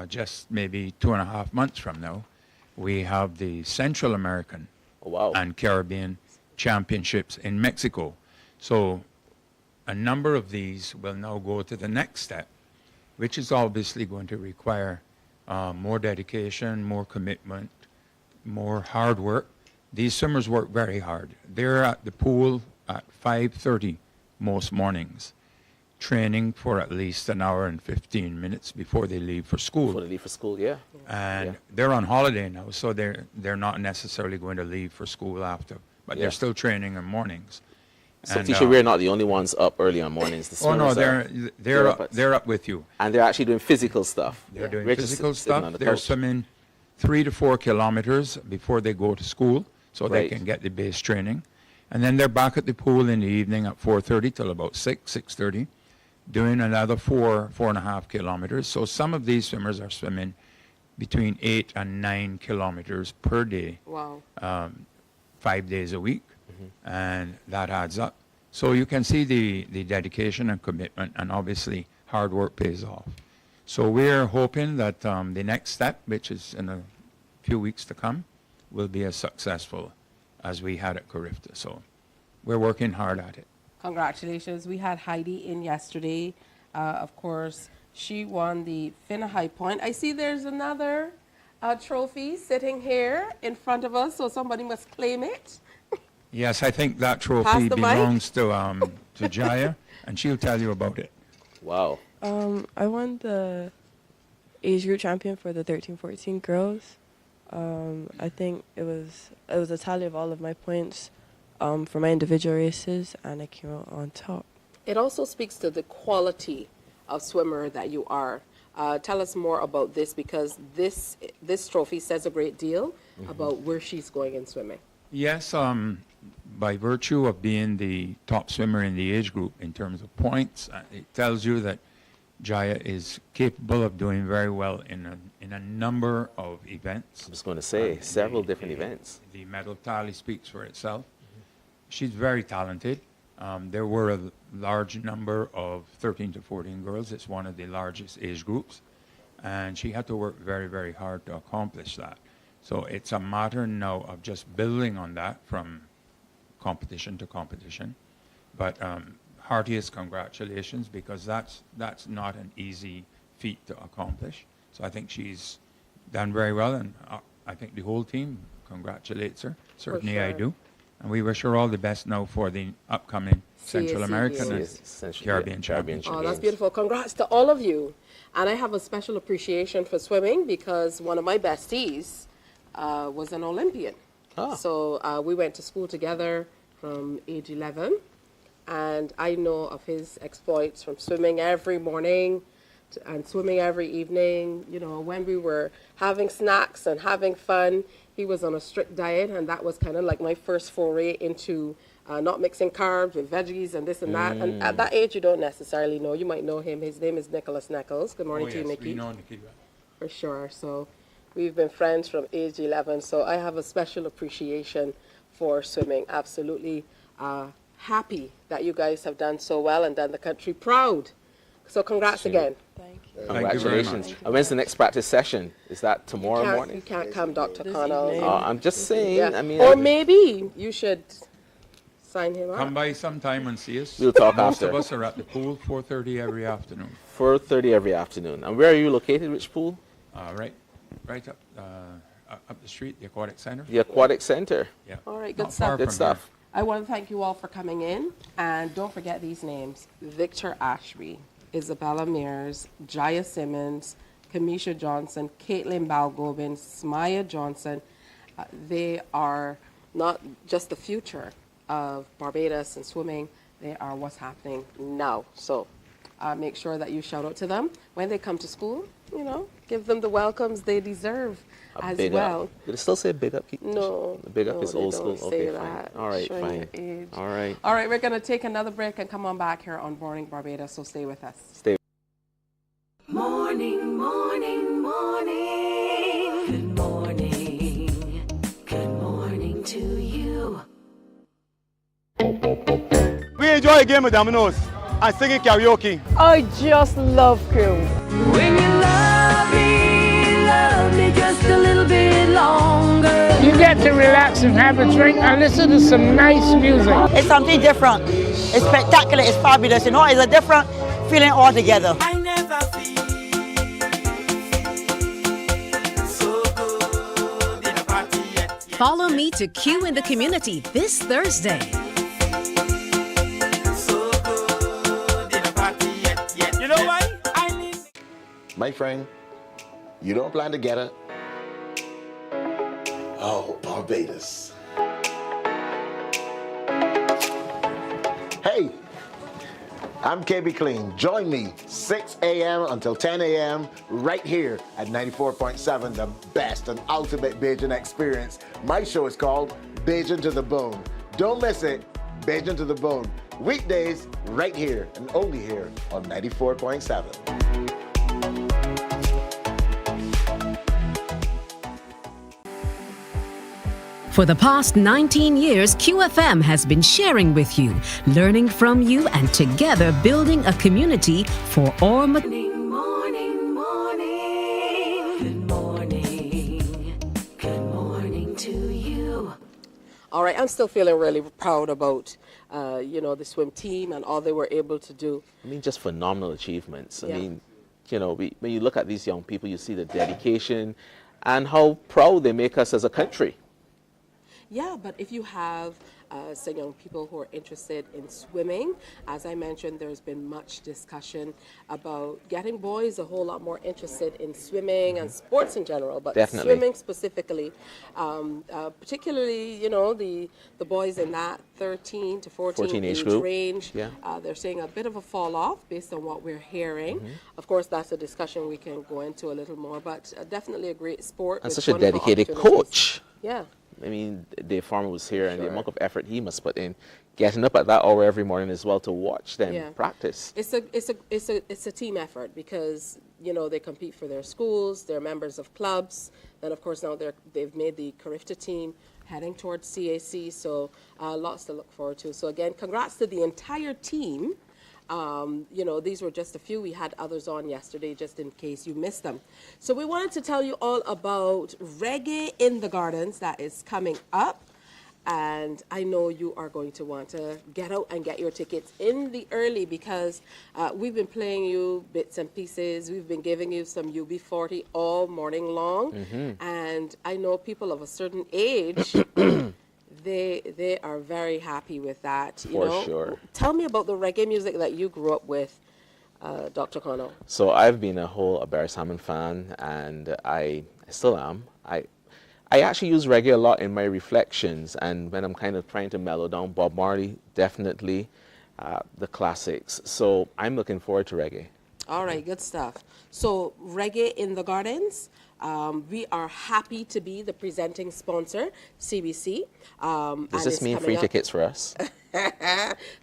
Just maybe 2.5 months from now, we have the Central American and Caribbean Championships in Mexico. So a number of these will now go to the next step, which is obviously going to require more dedication, more commitment, more hard work. These swimmers work very hard. They're at the pool at 5:30 most mornings, training for at least an hour and 15 minutes before they leave for school. Before they leave for school, yeah. And they're on holiday now, so they're not necessarily going to leave for school after, but they're still training in mornings. So, And, teacher, we're not the only ones up early on mornings. The Oh no, swimmers they're up with you. And they're actually doing physical stuff. They're doing We're just physical sitting on stuff. the They're couch. swimming 3 to 4 kilometers before they go to school, so they Right. can get the base training. And then they're back at the pool in the evening at 4:30 till about 6:30, doing another 4.5 kilometers. So some of these swimmers are swimming between 8 and 9 kilometers per day. Wow. 5 days a week, and that adds up. So you can see the dedication and commitment, and obviously hard work pays off. So we're hoping that the next step, which is in a few weeks to come, will be as successful as we had at Kifta. So we're working hard at it. Congratulations. We had Heidi in yesterday. Of course, she won the Finna High Point. I see there's another trophy sitting here in front of us, so somebody must claim it. Yes, I think that Pass trophy the mic. belongs to Jaya, and she'll tell you about it. Wow. I won the age group champion for the 13-14 girls. I think it was a tally of all of my points for my individual races, and I came out on top. It also speaks to the quality of swimmer that you are. Tell us more about this, because this trophy says a great deal about where she's going in swimming. Yes, by virtue of being the top swimmer in the age group in terms of points, it tells you that Jaya is capable of doing very well in a number of events. I was going to say, several different events. The medal tally speaks for itself. She's very talented. There were a large number of 13 to 14 girls. It's one of the largest age groups. And she had to work very, very hard to accomplish that. So it's a matter now of just building on that from competition to competition. But heartiest congratulations, because that's not an easy feat to accomplish. So I think she's done very well, and I think the whole team congratulates her. Certainly I sure. do. And we wish her all the best now for the upcoming Central American and Caribbean Championship. Oh, that's beautiful. Congrats to all of you. And I have a special appreciation for swimming, because one of my besties was an Olympian. So we went to school together from age 11. And I know of his exploits from swimming every morning and swimming every evening. You know, when we were having snacks and having fun, he was on a strict diet, and that was kind of like my first foray into not mixing carbs with veggies and this and that. And at that age, you don't necessarily know. You night know him. His name is Nicholas Neckles. Good morning to you, Nicky. We know Nikki. For sure. So we've been friends from age 11. So I have a special appreciation for swimming. Absolutely happy that you guys have done so well and done the country proud. So congrats again. Thank you. Congratulations. And when's the next practice session? Is that tomorrow morning? You can't come, Dr. Connell. Oh, I'm just saying. Yeah. I mean, or maybe you should Sign him up. Come by sometime and see us. We'll talk Most after. of us are at the pool 4:30 every afternoon. 4:30 every afternoon. And where are you located? Which pool? Right up the street, the aquatic center. The aquatic center. Yeah. All right, good Not stuff. far Good from stuff. I want to thank you all for coming in. And don't forget these names: Victor Ashby, Isabella Mears, Jaya Simmons, Kamisha Johnson, Caitlin Balgobin, Smaya Johnson. They are not just the future of Barbados and swimming, they are what's happening now. So make sure that you shout out to them when they come to school. You know, give them the welcomes they deserve as Big well. up. Did it still say big up? No. Big up no, is they old don't school. say Okay, fine. that. All right, Showing fine. your age. All right. All right, we're going to take another break and come on back here on Morning Barbados, so stay with us. Stay. Morning, morning, morning. Good morning. Good morning to you. We enjoy a game of dominoes and singing karaoke. I just love crew. When you love me just a little bit longer. You get to relax and have a drink and listen to some nice music. It's something different. It's spectacular. It's fabulous. You know, it's a different feeling altogether. I never feel so good in a party yet. Follow me to Q in the Community this Thursday. So good in a party yet. You know why? My friend, you don't plan to get her? Oh, Barbados. Hey, I'm KB Clean. Join me 6 a.m. until 10 a.m. right here at 94.7, the best and ultimate Bajan experience. My show is called Bajan to the Bone. Don't miss it, Bajan to the Bone. Weekdays right here and only here on 94.7. For the past 19 years, QFM has been sharing with you, learning from you, and together building a community for all. Morning, morning, morning. Good morning. Good morning to you. All right, I'm still feeling really proud about, the swim team and all they were able to do. I mean, just phenomenal achievements. I Yeah. mean, when you look at these young people, you see the dedication and how proud they make us as a country. Yeah, but if you have some young people who are interested in swimming, as I mentioned, there's been much discussion about getting boys a whole lot more interested in swimming and sports in general, but Definitely. swimming specifically, particularly, the boys in that 13 to 14 age age group. range. Yeah. They're seeing a bit of a fall off based on what we're hearing. Of course, that's a discussion we can go into a little more, but definitely a great sport. And with such a wonderful dedicated opportunities. coach. Yeah. I mean, Dave Farmer was here, and the amount of effort he must put in, getting up at that hour every morning as well to watch them Yeah. practice. It's a team effort because they compete for their schools, they're members of clubs, then of course now they've made the Kifta team heading towards CAC, so lots to look forward to. So again, congrats to the entire team. These were just a few. We had others on yesterday just in case you missed them. So we wanted to tell you all about Reggae in the Gardens that is coming up. And I know you are going to want to get out and get your tickets in the early because we've been playing you bits and pieces. We've been giving you some UB40 all morning long. And I know people of a certain age, they are very happy with that. For sure. Tell me about the reggae music that you grew up with, Dr. Connell. So I've been a whole Barry Salmon fan, and I still am. I actually use reggae a lot in my reflections, and when I'm kind of trying to mellow down, Bob Marley, definitely the classics. So I'm looking forward to reggae. All right, good stuff. So Reggae in the Gardens, we are happy to be the presenting sponsor, CBC. Does this mean free tickets for us?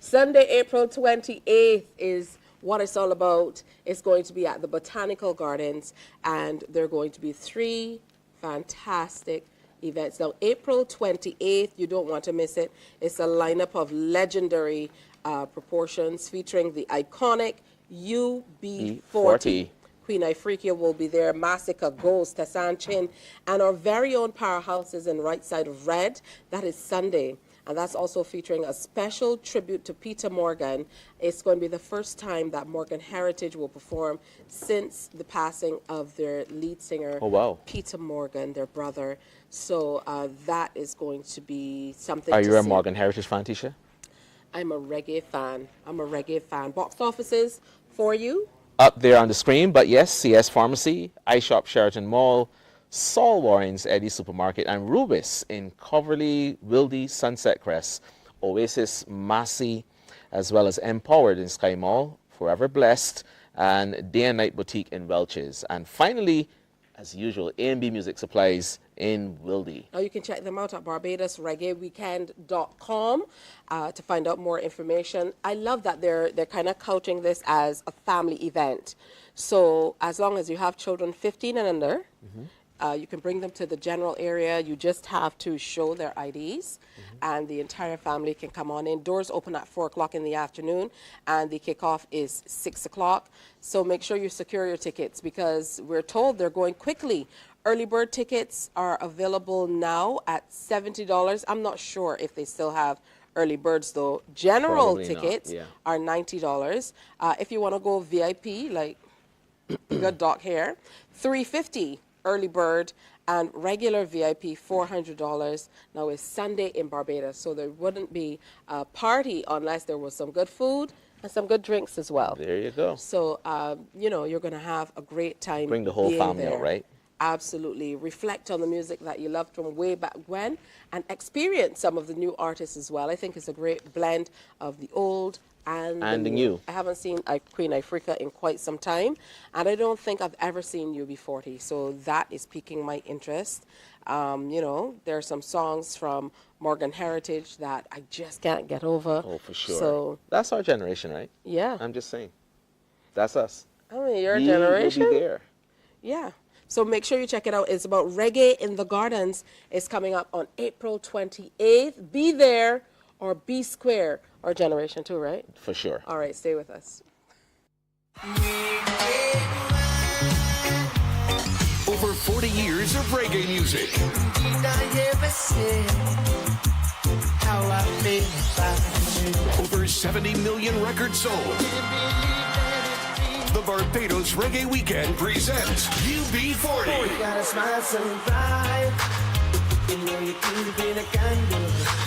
Sunday, April 28th is what it's all about. It's going to be at the Botanical Gardens, and there are going to be 3 fantastic events. Now, April 28th, you don't want to miss it. It's a lineup of legendary proportions featuring the iconic UB40. Queen Ifriqiya will be there, Massacre, Ghost, Tassan Chin, and our very own powerhouses in Right Side of Red. That is Sunday. and that's also featuring a special tribute to Peter Morgan. It's going to be the first time that Morgan Heritage will perform since the passing of their lead singer, Oh, wow. Peter Morgan, their brother. So that is going to be something Are to you a see. Morgan Heritage fan, Tisha? I'm a reggae fan. I'm a reggae fan. Box offices for you? Up there on the screen, but yes, CS Pharmacy, iShop Sheraton Mall, Saul Warren's Eddie Supermarket, and Rubis in Coverly, Wildy, Sunset Crest, Oasis, Massey, as well as Empowered in Sky Mall, Forever Blessed, and Day and Night Boutique in Welches. And finally, as usual, A&B Music Supplies in Wildy. Now you can check them out at BarbadosReggaeWeekend.com to find out more information. I love that they're kind of couching this as a family event. So as long as you have children 15 and under, you can bring them to the general area. You just have to show their IDs, and the entire family can come on in. Doors open at 4 o'clock in the afternoon, and the kickoff is 6 o'clock. So make sure you secure your tickets, because we're told they're going quickly. Early bird tickets are available now at $70. I'm not sure if they still have early birds, though. General Probably not, tickets yeah. are $90. If you want to go VIP, like you got Doc here, $350 early bird, and regular VIP $400. Now it's Sunday in Barbados, so there wouldn't be a party unless there was some good food and some good drinks as well. There you go. So you know, you're going to have a great time. Bring the whole being family there. out, right? Absolutely. Reflect on the music that you loved from way back when, and experience some of the new artists as well. I think it's a great blend of the old and the new. I haven't seen Queen Ifrica in quite some time, and I don't think I've ever seen UB40, so that is piquing my interest. You know, there are some songs from Morgan Heritage that I just can't get over. Oh, for sure. So that's our generation, right? yeah. I'm just saying. That's us. I mean, your We generation. will be there. Yeah. So make sure you check it out. It's about Reggae in the Gardens. It's coming up on April 28th. Be there or be square. Our generation too, right? For sure. All right, stay with us. Over 40 years of reggae music. Over 70 million records sold. The Barbados Reggae Weekend presents UB40.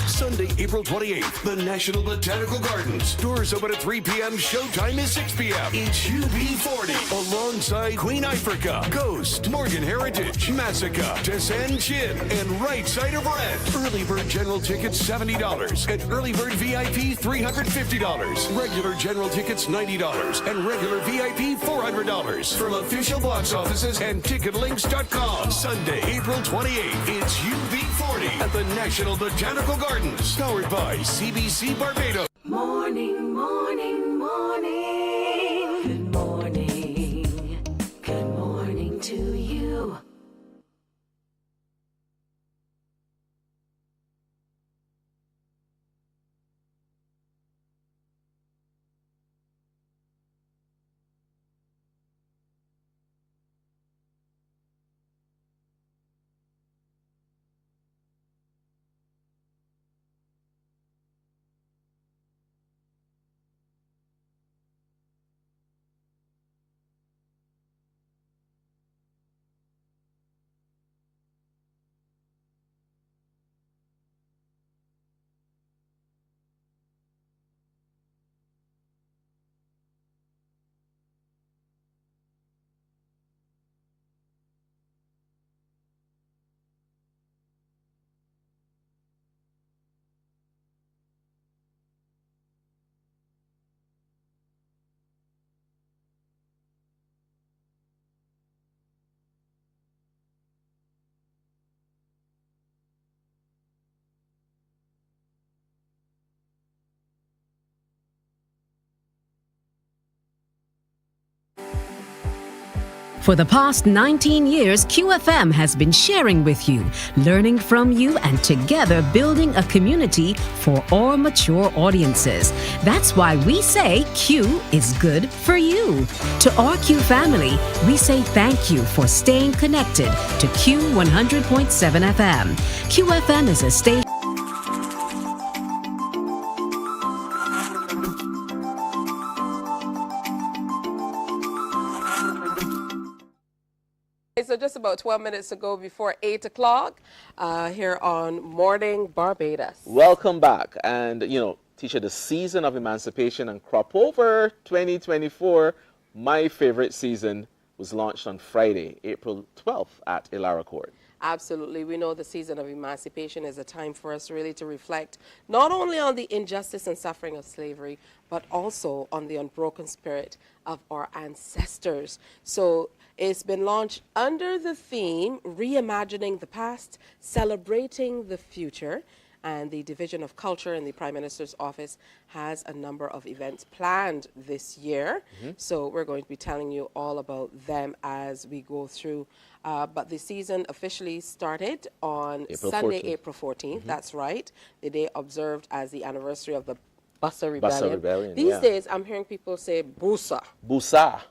Sunday, April 28th, the National Botanical Gardens. Doors open at 3 p.m. Showtime is 6 p.m. It's UB40 alongside Queen Ifrica, Ghost, Morgan Heritage, Massacre, Descend Chin, and Right Side of Red. Early bird general tickets $70 and early bird VIP $350. Regular general tickets $90 and regular VIP $400 from official box offices and ticketlinks.com. Sunday, April 28th, it's UB40 at the National Botanical Gardens, powered by CBC Barbados. Morning, morning, morning. Good morning. Good morning to you. For the past 19 years, QFM has been sharing with you, learning from you, and together building a community for all mature audiences. That's why we say Q is good for you. To our Q family, we say thank you for staying connected to Q 100.7 FM. QFM is a station. So just about 12 minutes to go before 8 o'clock here on Morning Barbados. Welcome back. And, you know, teacher, the season of emancipation and Cropover 2024, my favorite season, was launched on Friday, April 12th at Ilara Court. Absolutely. We know the season of emancipation is a time for us really to reflect not only on the injustice and suffering of slavery, but also on the unbroken spirit of our ancestors. So it's been launched under the theme, Reimagining the Past, Celebrating the Future. And the Division of Culture in the Prime Minister's Office has a number of events planned this year. So we're going to be telling you all about them as we go through. But the season officially started on Sunday, April 14th. That's right. The day observed as the anniversary of the Bussa Rebellion. These days, I'm hearing people say Busa. Busa.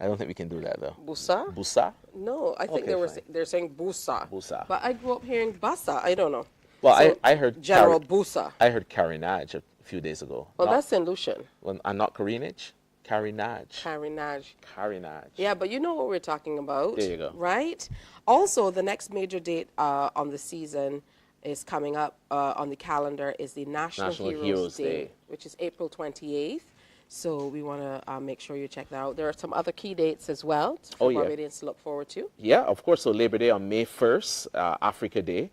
I don't think we can do that, though. Busa? Busa? No, I think they're saying Busa. Busa. But I grew up hearing Bassa. I don't know. Well, So, I heard General Busa. I heard Carinage a few days ago. Well, that's St. Lucian. Well, and not Carinage? Carinage. Carinage. Carinage. Yeah, but you know what we're talking about. There you go. Right? Also, the next major date on the season is coming up on the calendar is the National Heroes Day, which is April 28th. So we want to make sure you check that out. There are some other key dates as well for Barbadians to look forward to. Yeah, of course. So Labor Day on May 1st, Africa Day,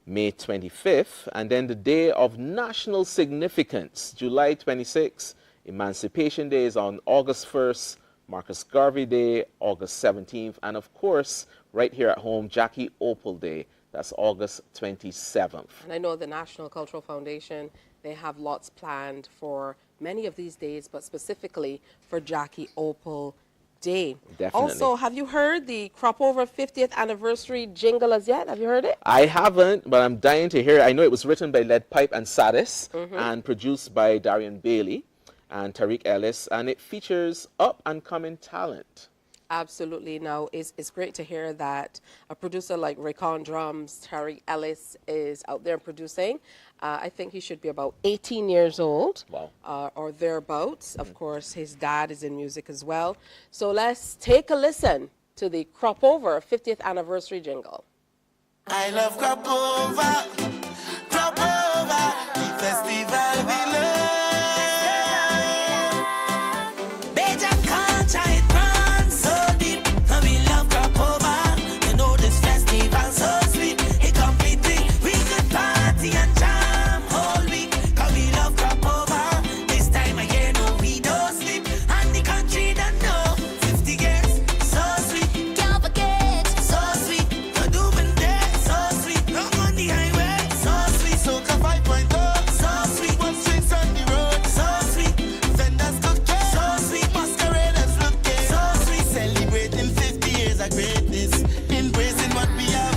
May 25th, and then the day of national significance, July 26th. Emancipation Day is on August 1st, Marcus Garvey Day, August 17th, and of course, right here at home, Jackie Opal Day. That's August 27th. And I know the National Cultural Foundation, they have lots planned for many of these days, but specifically for Jackie Opal Day. Definitely. Also, have you heard the Cropover 50th anniversary jingle as yet? Have you heard it? I haven't, but I'm dying to hear it. I know it was written by Lead Pipe and Sadis and produced by Darian Bailey and Tariq Ellis, and it features up-and-coming talent. Absolutely. Now, it's great to hear that a producer like Raycon Drums, Tariq Ellis, is out there producing. I think he should be about 18 years old. Wow. Or thereabouts. Of course, his dad is in music as well. So let's take a listen to the Cropover 50th anniversary jingle. I love Cropover, Cropover, the festival we love. Beja culture, it runs so deep, and we love Cropover. You know this festival so sweet, it complete we could party and jam all week, 'cause we love Cropover. This time of year, no, we don't sleep, and the country don't know. 50 girls, so sweet, can't forget, so sweet. You're doing that, so sweet. No on the highway, so sweet. Soca 5.0, so sweet. One streets on the road, so sweet. Vendors cooking, so sweet. Masqueraders looking, so sweet. Celebrating 50 years of greatness, embracing what we have.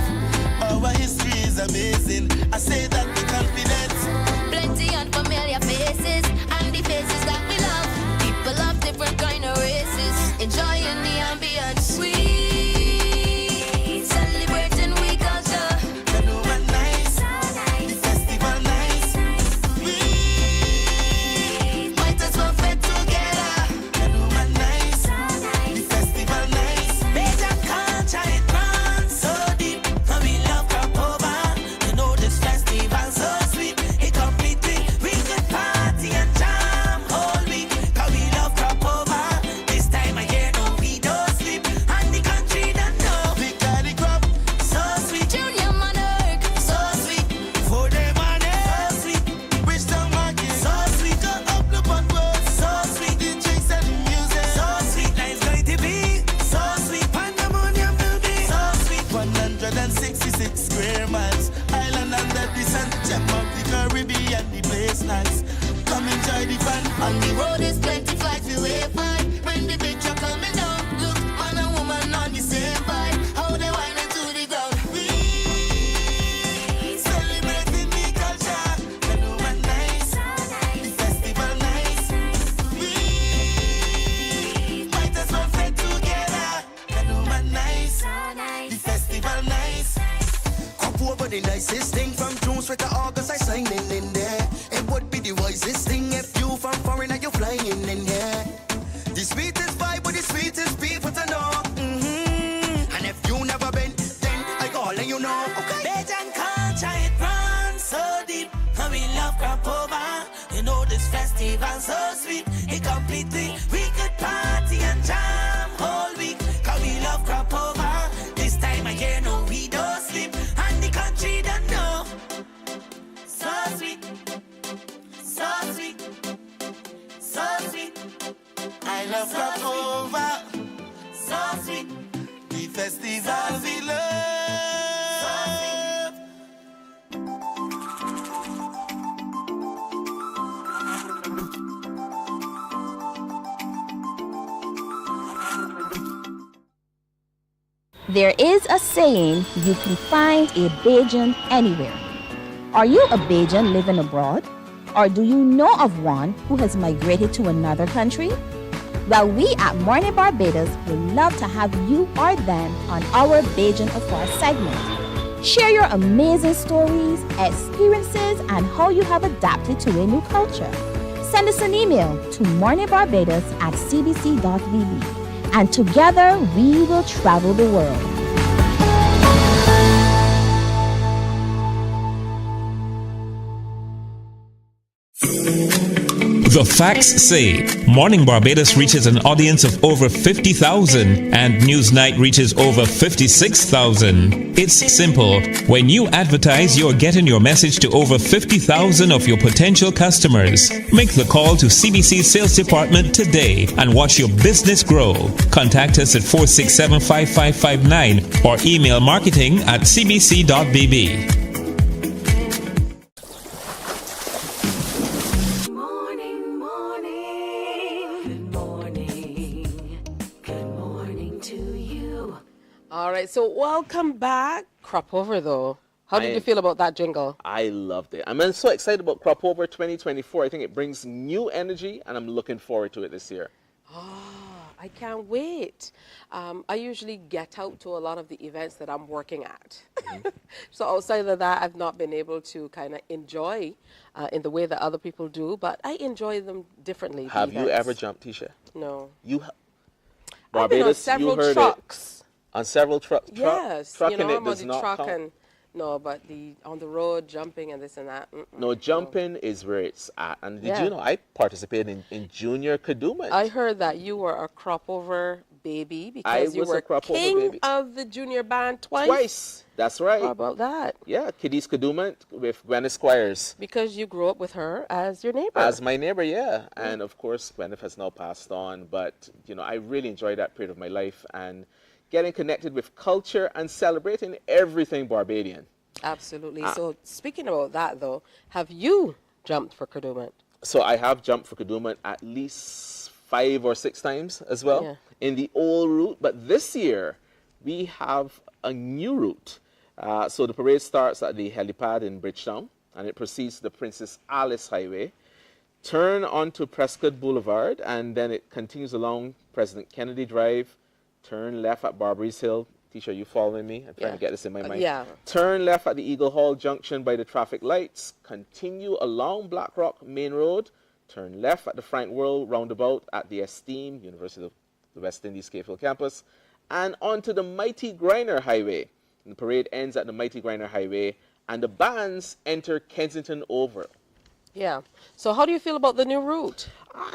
Our history is amazing. I say that with confidence. Plenty unfamiliar faces, and the faces that we love. People of different kind of races, enjoying the ambience. We celebrating we culture. You know what nice, the festival nice. We might as well fit together. You know what nice, the festival nice. Beja culture, it runs so deep, and we love Cropover. You know this festival so sweet, it completely we could party and jam all week, 'cause we love Cropover. This time of year, no, we don't sleep, and the country don't know. We got the crop, so sweet. Junior Monarch, So sweet, for them on it, so sweet. Bridgetown Market, so sweet. Go up the Port Road, so sweet. The drinks and the music, so sweet. Life's going to be so sweet. Pandemonium will be so sweet. 166 square miles, island under the sun. Gem of the Caribbean, the place nice. Come enjoy the fun. on the road is plenty flights we way fine. When the big truck coming down, look, man and woman on the same vibe. How they whining to the ground. We celebrating the culture. You know what nice, the festival nice. We might as well fit together. You know what nice, the festival nice. Cropover the nicest thing from June straight to August. I signing in there. It would be the wisest thing if you from foreign and you flying in here. The sweetest vibe with the sweetest people to know. festival so sweet. It completely, we could party and jam whole week. Cause we love Cropover. This time of year, no, we don't sleep. And the country don't know. So sweet, so sweet, so sweet. I love Cropover. So sweet. The festival we love. There is a saying, you can find a Bajan anywhere. Are you a Bajan living abroad? Or do you know of one who has migrated to another country? Well, we at Mornin Barbados would love to have you or them on our Bajan Afar segment. Share your amazing stories, experiences, and how you have adapted to a new culture. Send us an email to morninbarbados@cbc.vb. And together we will travel the world. The facts say Morning Barbados reaches an audience of over 50,000 and Newsnight reaches over 56,000. It's simple. When you advertise, you're getting your message to over 50,000 of your potential customers. Make the call to CBC Sales Department today and watch your business grow. Contact us at 467-5559 or email marketing@cbc.bb. All right, so welcome back. Cropover, though. How did you feel about that jingle? I loved it. I'm so excited about Cropover 2024. I think it brings new energy, and I'm looking forward to it this year. I can't wait. I usually get out to a lot of the events that I'm working at. So outside of that, I've not been able to kind of enjoy in the way that other people do, but I enjoy them differently. Have you ever jumped, Tisha? No. Barbados, I've been on several you heard trucks. It. On several trucks? Yes. Trucking you know, it does not count. No, but on the road, jumping and this and that. No, jumping is where it's at. And did you know I participated in Junior Kadooment? I heard that you were a Cropover baby because you were king of the junior band twice. Twice. That's right. How about that? Yeah, Kiddies Kadooment with Gwyneth Squires. Because you grew up with her as your neighbor. As my neighbor, yeah. And of course, Gwyneth has now passed on. But, you know, I really enjoyed that period of my life and getting connected with culture and celebrating everything Barbadian. Absolutely. So speaking about that, though, have you jumped for Kadooment? So I have jumped for Kadooment at least 5 or 6 times as well in the old route. But this year, we have a new route. So the parade starts at the helipad in Bridgetown, and it proceeds to the Princess Alice Highway, turn onto Prescott Boulevard, and then it continues along President Kennedy Drive, turn left at Barbary Hill. Tisha, you following me? I'm trying to get this in my mind. Yeah. Turn left at the Eagle Hall Junction by the traffic lights. Continue along Black Rock Main Road. Turn left at the Frank World roundabout at the Esteem University of the West Indies Capefield campus. And onto the Mighty Griner Highway. And the parade ends at the Mighty Griner Highway. And the bands enter Kensington Oval. Yeah. So how do you feel about the new route?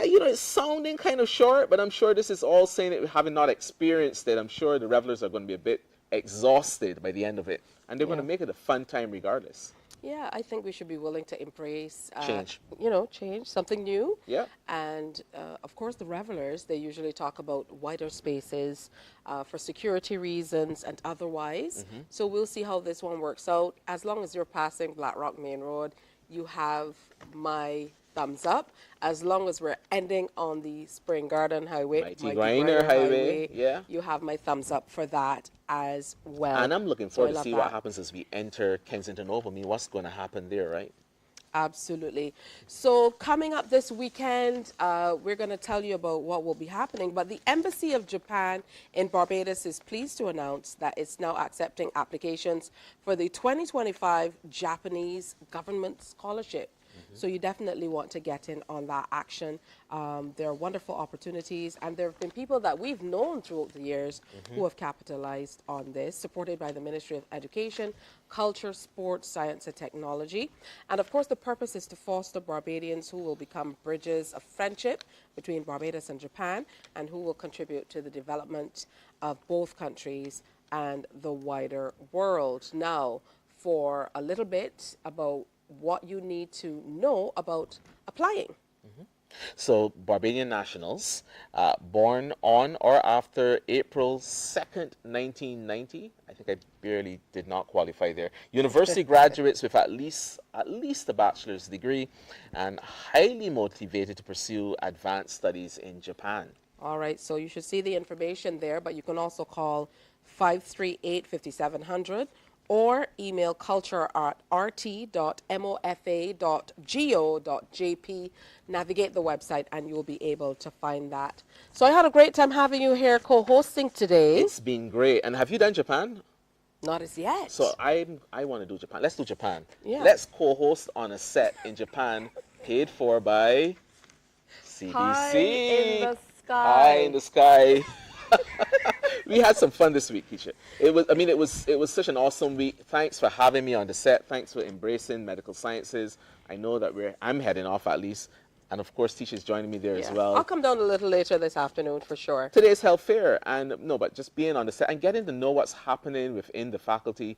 You know, it's sounding kind of short, but I'm sure this is all saying it having not experienced it. I'm sure the revelers are going to be a bit exhausted by the end of it. And they're going to make it a fun time regardless. Yeah, I think we should be willing to embrace change. You know, change, something new. Yeah. And of course, the revelers, they usually talk about wider spaces for security reasons and otherwise. So we'll see how this one works out. As long as you're passing Black Rock Main Road, you have my thumbs up. As long as we're ending on the Spring Garden Highway, Mighty Griner Highway, yeah, you have my thumbs up for that as well. And I'm looking forward to see what happens as we enter Kensington Oval. I mean, what's going to happen there, right? Absolutely. So coming up this weekend, we're going to tell you about what will be happening. But the Embassy of Japan in Barbados is pleased to announce that it's now accepting applications for the 2025 Japanese Government Scholarship. So you definitely want to get in on that action. There are wonderful opportunities, and there have been people that we've known throughout the years who have capitalized on this, supported by the Ministry of Education, Culture, Sports, Science and Technology. And of course, the purpose is to foster Barbadians who will become bridges of friendship between Barbados and Japan, and who will contribute to the development of both countries and the wider world. Now, for a little bit about what you need to know about applying. So, Barbadian nationals born on or after April 2nd, 1990. I think I barely did not qualify there. University graduates with at least a bachelor's degree and highly motivated to pursue advanced studies in Japan. All right, so you should see the information there, but you can also call 538-5700 or email culture@rt.mofa.go.jp. Navigate the website and you'll be able to find that. So I had a great time having you here co-hosting today. It's been great. And have you done Japan? Not as yet. So I want to do Japan. Let's do Japan. Yeah. Let's co-host on a set in Japan, paid for by CBC. High in the sky. High in the sky. We had some fun this week, Keisha. It was such an awesome week. Thanks for having me on the set. Thanks for embracing medical sciences. I know that I'm heading off at least. And of course, Tisha's joining me there as well. I'll come down a little later this afternoon for sure. Today's health fair, and but just being on the set and getting to know what's happening within the faculty.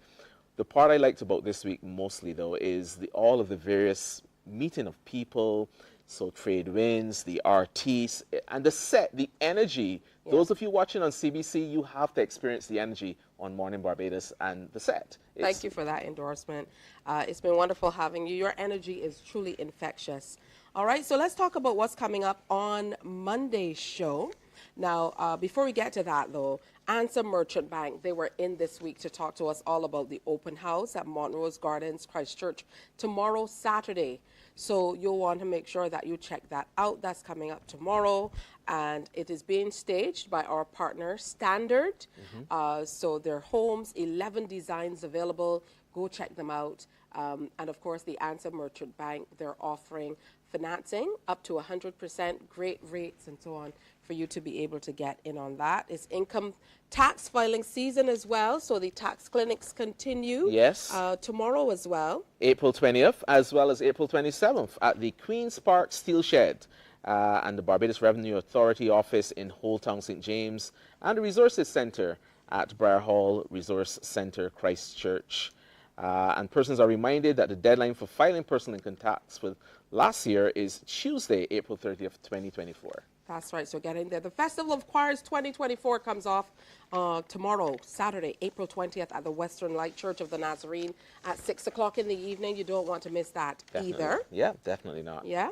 The part I liked about this week mostly, though, is all of the various meeting of people. So trade winds, the artists, and the set, the energy. Yeah. Those of you watching on CBC, you have to experience the energy on Mornin Barbados and the set. Thank you for that endorsement. It's been wonderful having you. Your energy is truly infectious. All right, so let's talk about what's coming up on Monday's show. Now, before we get to that, though, Answer Merchant Bank, they were in this week to talk to us all about the open house at Montrose Gardens, Christchurch, tomorrow, Saturday. So you'll want to make sure that you check that out. That's coming up tomorrow, and it is being staged by our partner, Standard. So their homes, 11 designs available. Go check them out. And of course, the Answer Merchant Bank, they're offering financing up to 100%, great rates and so on, for you to be able to get in on that. It's income tax filing season as well, so the tax clinics continue. Yes. Tomorrow as well. April 20th as well as April 27th at the Queen's Park Steel Shed and the Barbados Revenue Authority office in Old Town St. James, and the Resources Centre at Briar Hall Resource Centre, Christchurch. And persons are reminded that the deadline for filing personal income tax for last year is Tuesday, April 30th, 2024. That's right, so get in there. The Festival of Choirs 2024 comes off tomorrow, Saturday, April 20th at the Western Light Church of the Nazarene at 6 o'clock in the evening. You don't want to miss that either. Yeah, definitely not. Yeah.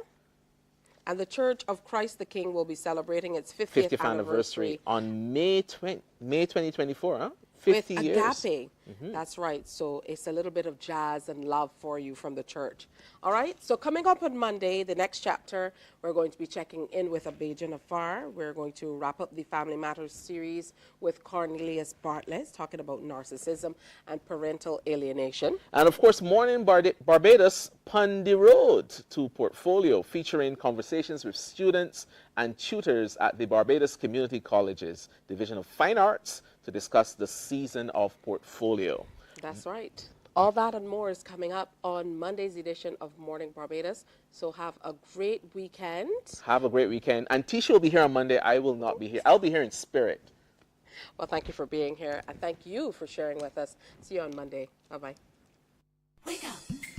And the Church of Christ the King will be celebrating its 50th anniversary on May 2024, huh? 50 with years. Agape. That's right. So it's a little bit of jazz and love for you from the church. All right. So coming up on Monday, the next chapter, we're going to be checking in with Abajan Afar. We're going to wrap up the Family Matters series with Cornelius Bartlett, talking about narcissism and parental alienation. And of course, Mornin Barbados Pon the Road to Portfolio, featuring conversations with students and tutors at the Barbados Community College's Division of Fine Arts to discuss the season of portfolio. That's right. All that and more is coming up on Monday's edition of Morning Barbados. So have a great weekend. Have a great weekend. And Tisha will be here on Monday. I will not be here. I'll be here in spirit. Well, thank you for being here. And thank you for sharing with us. See you on Monday. Bye-bye. Wake up,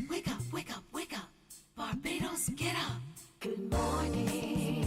wake up, wake up, wake up. Barbados, get up. Good morning.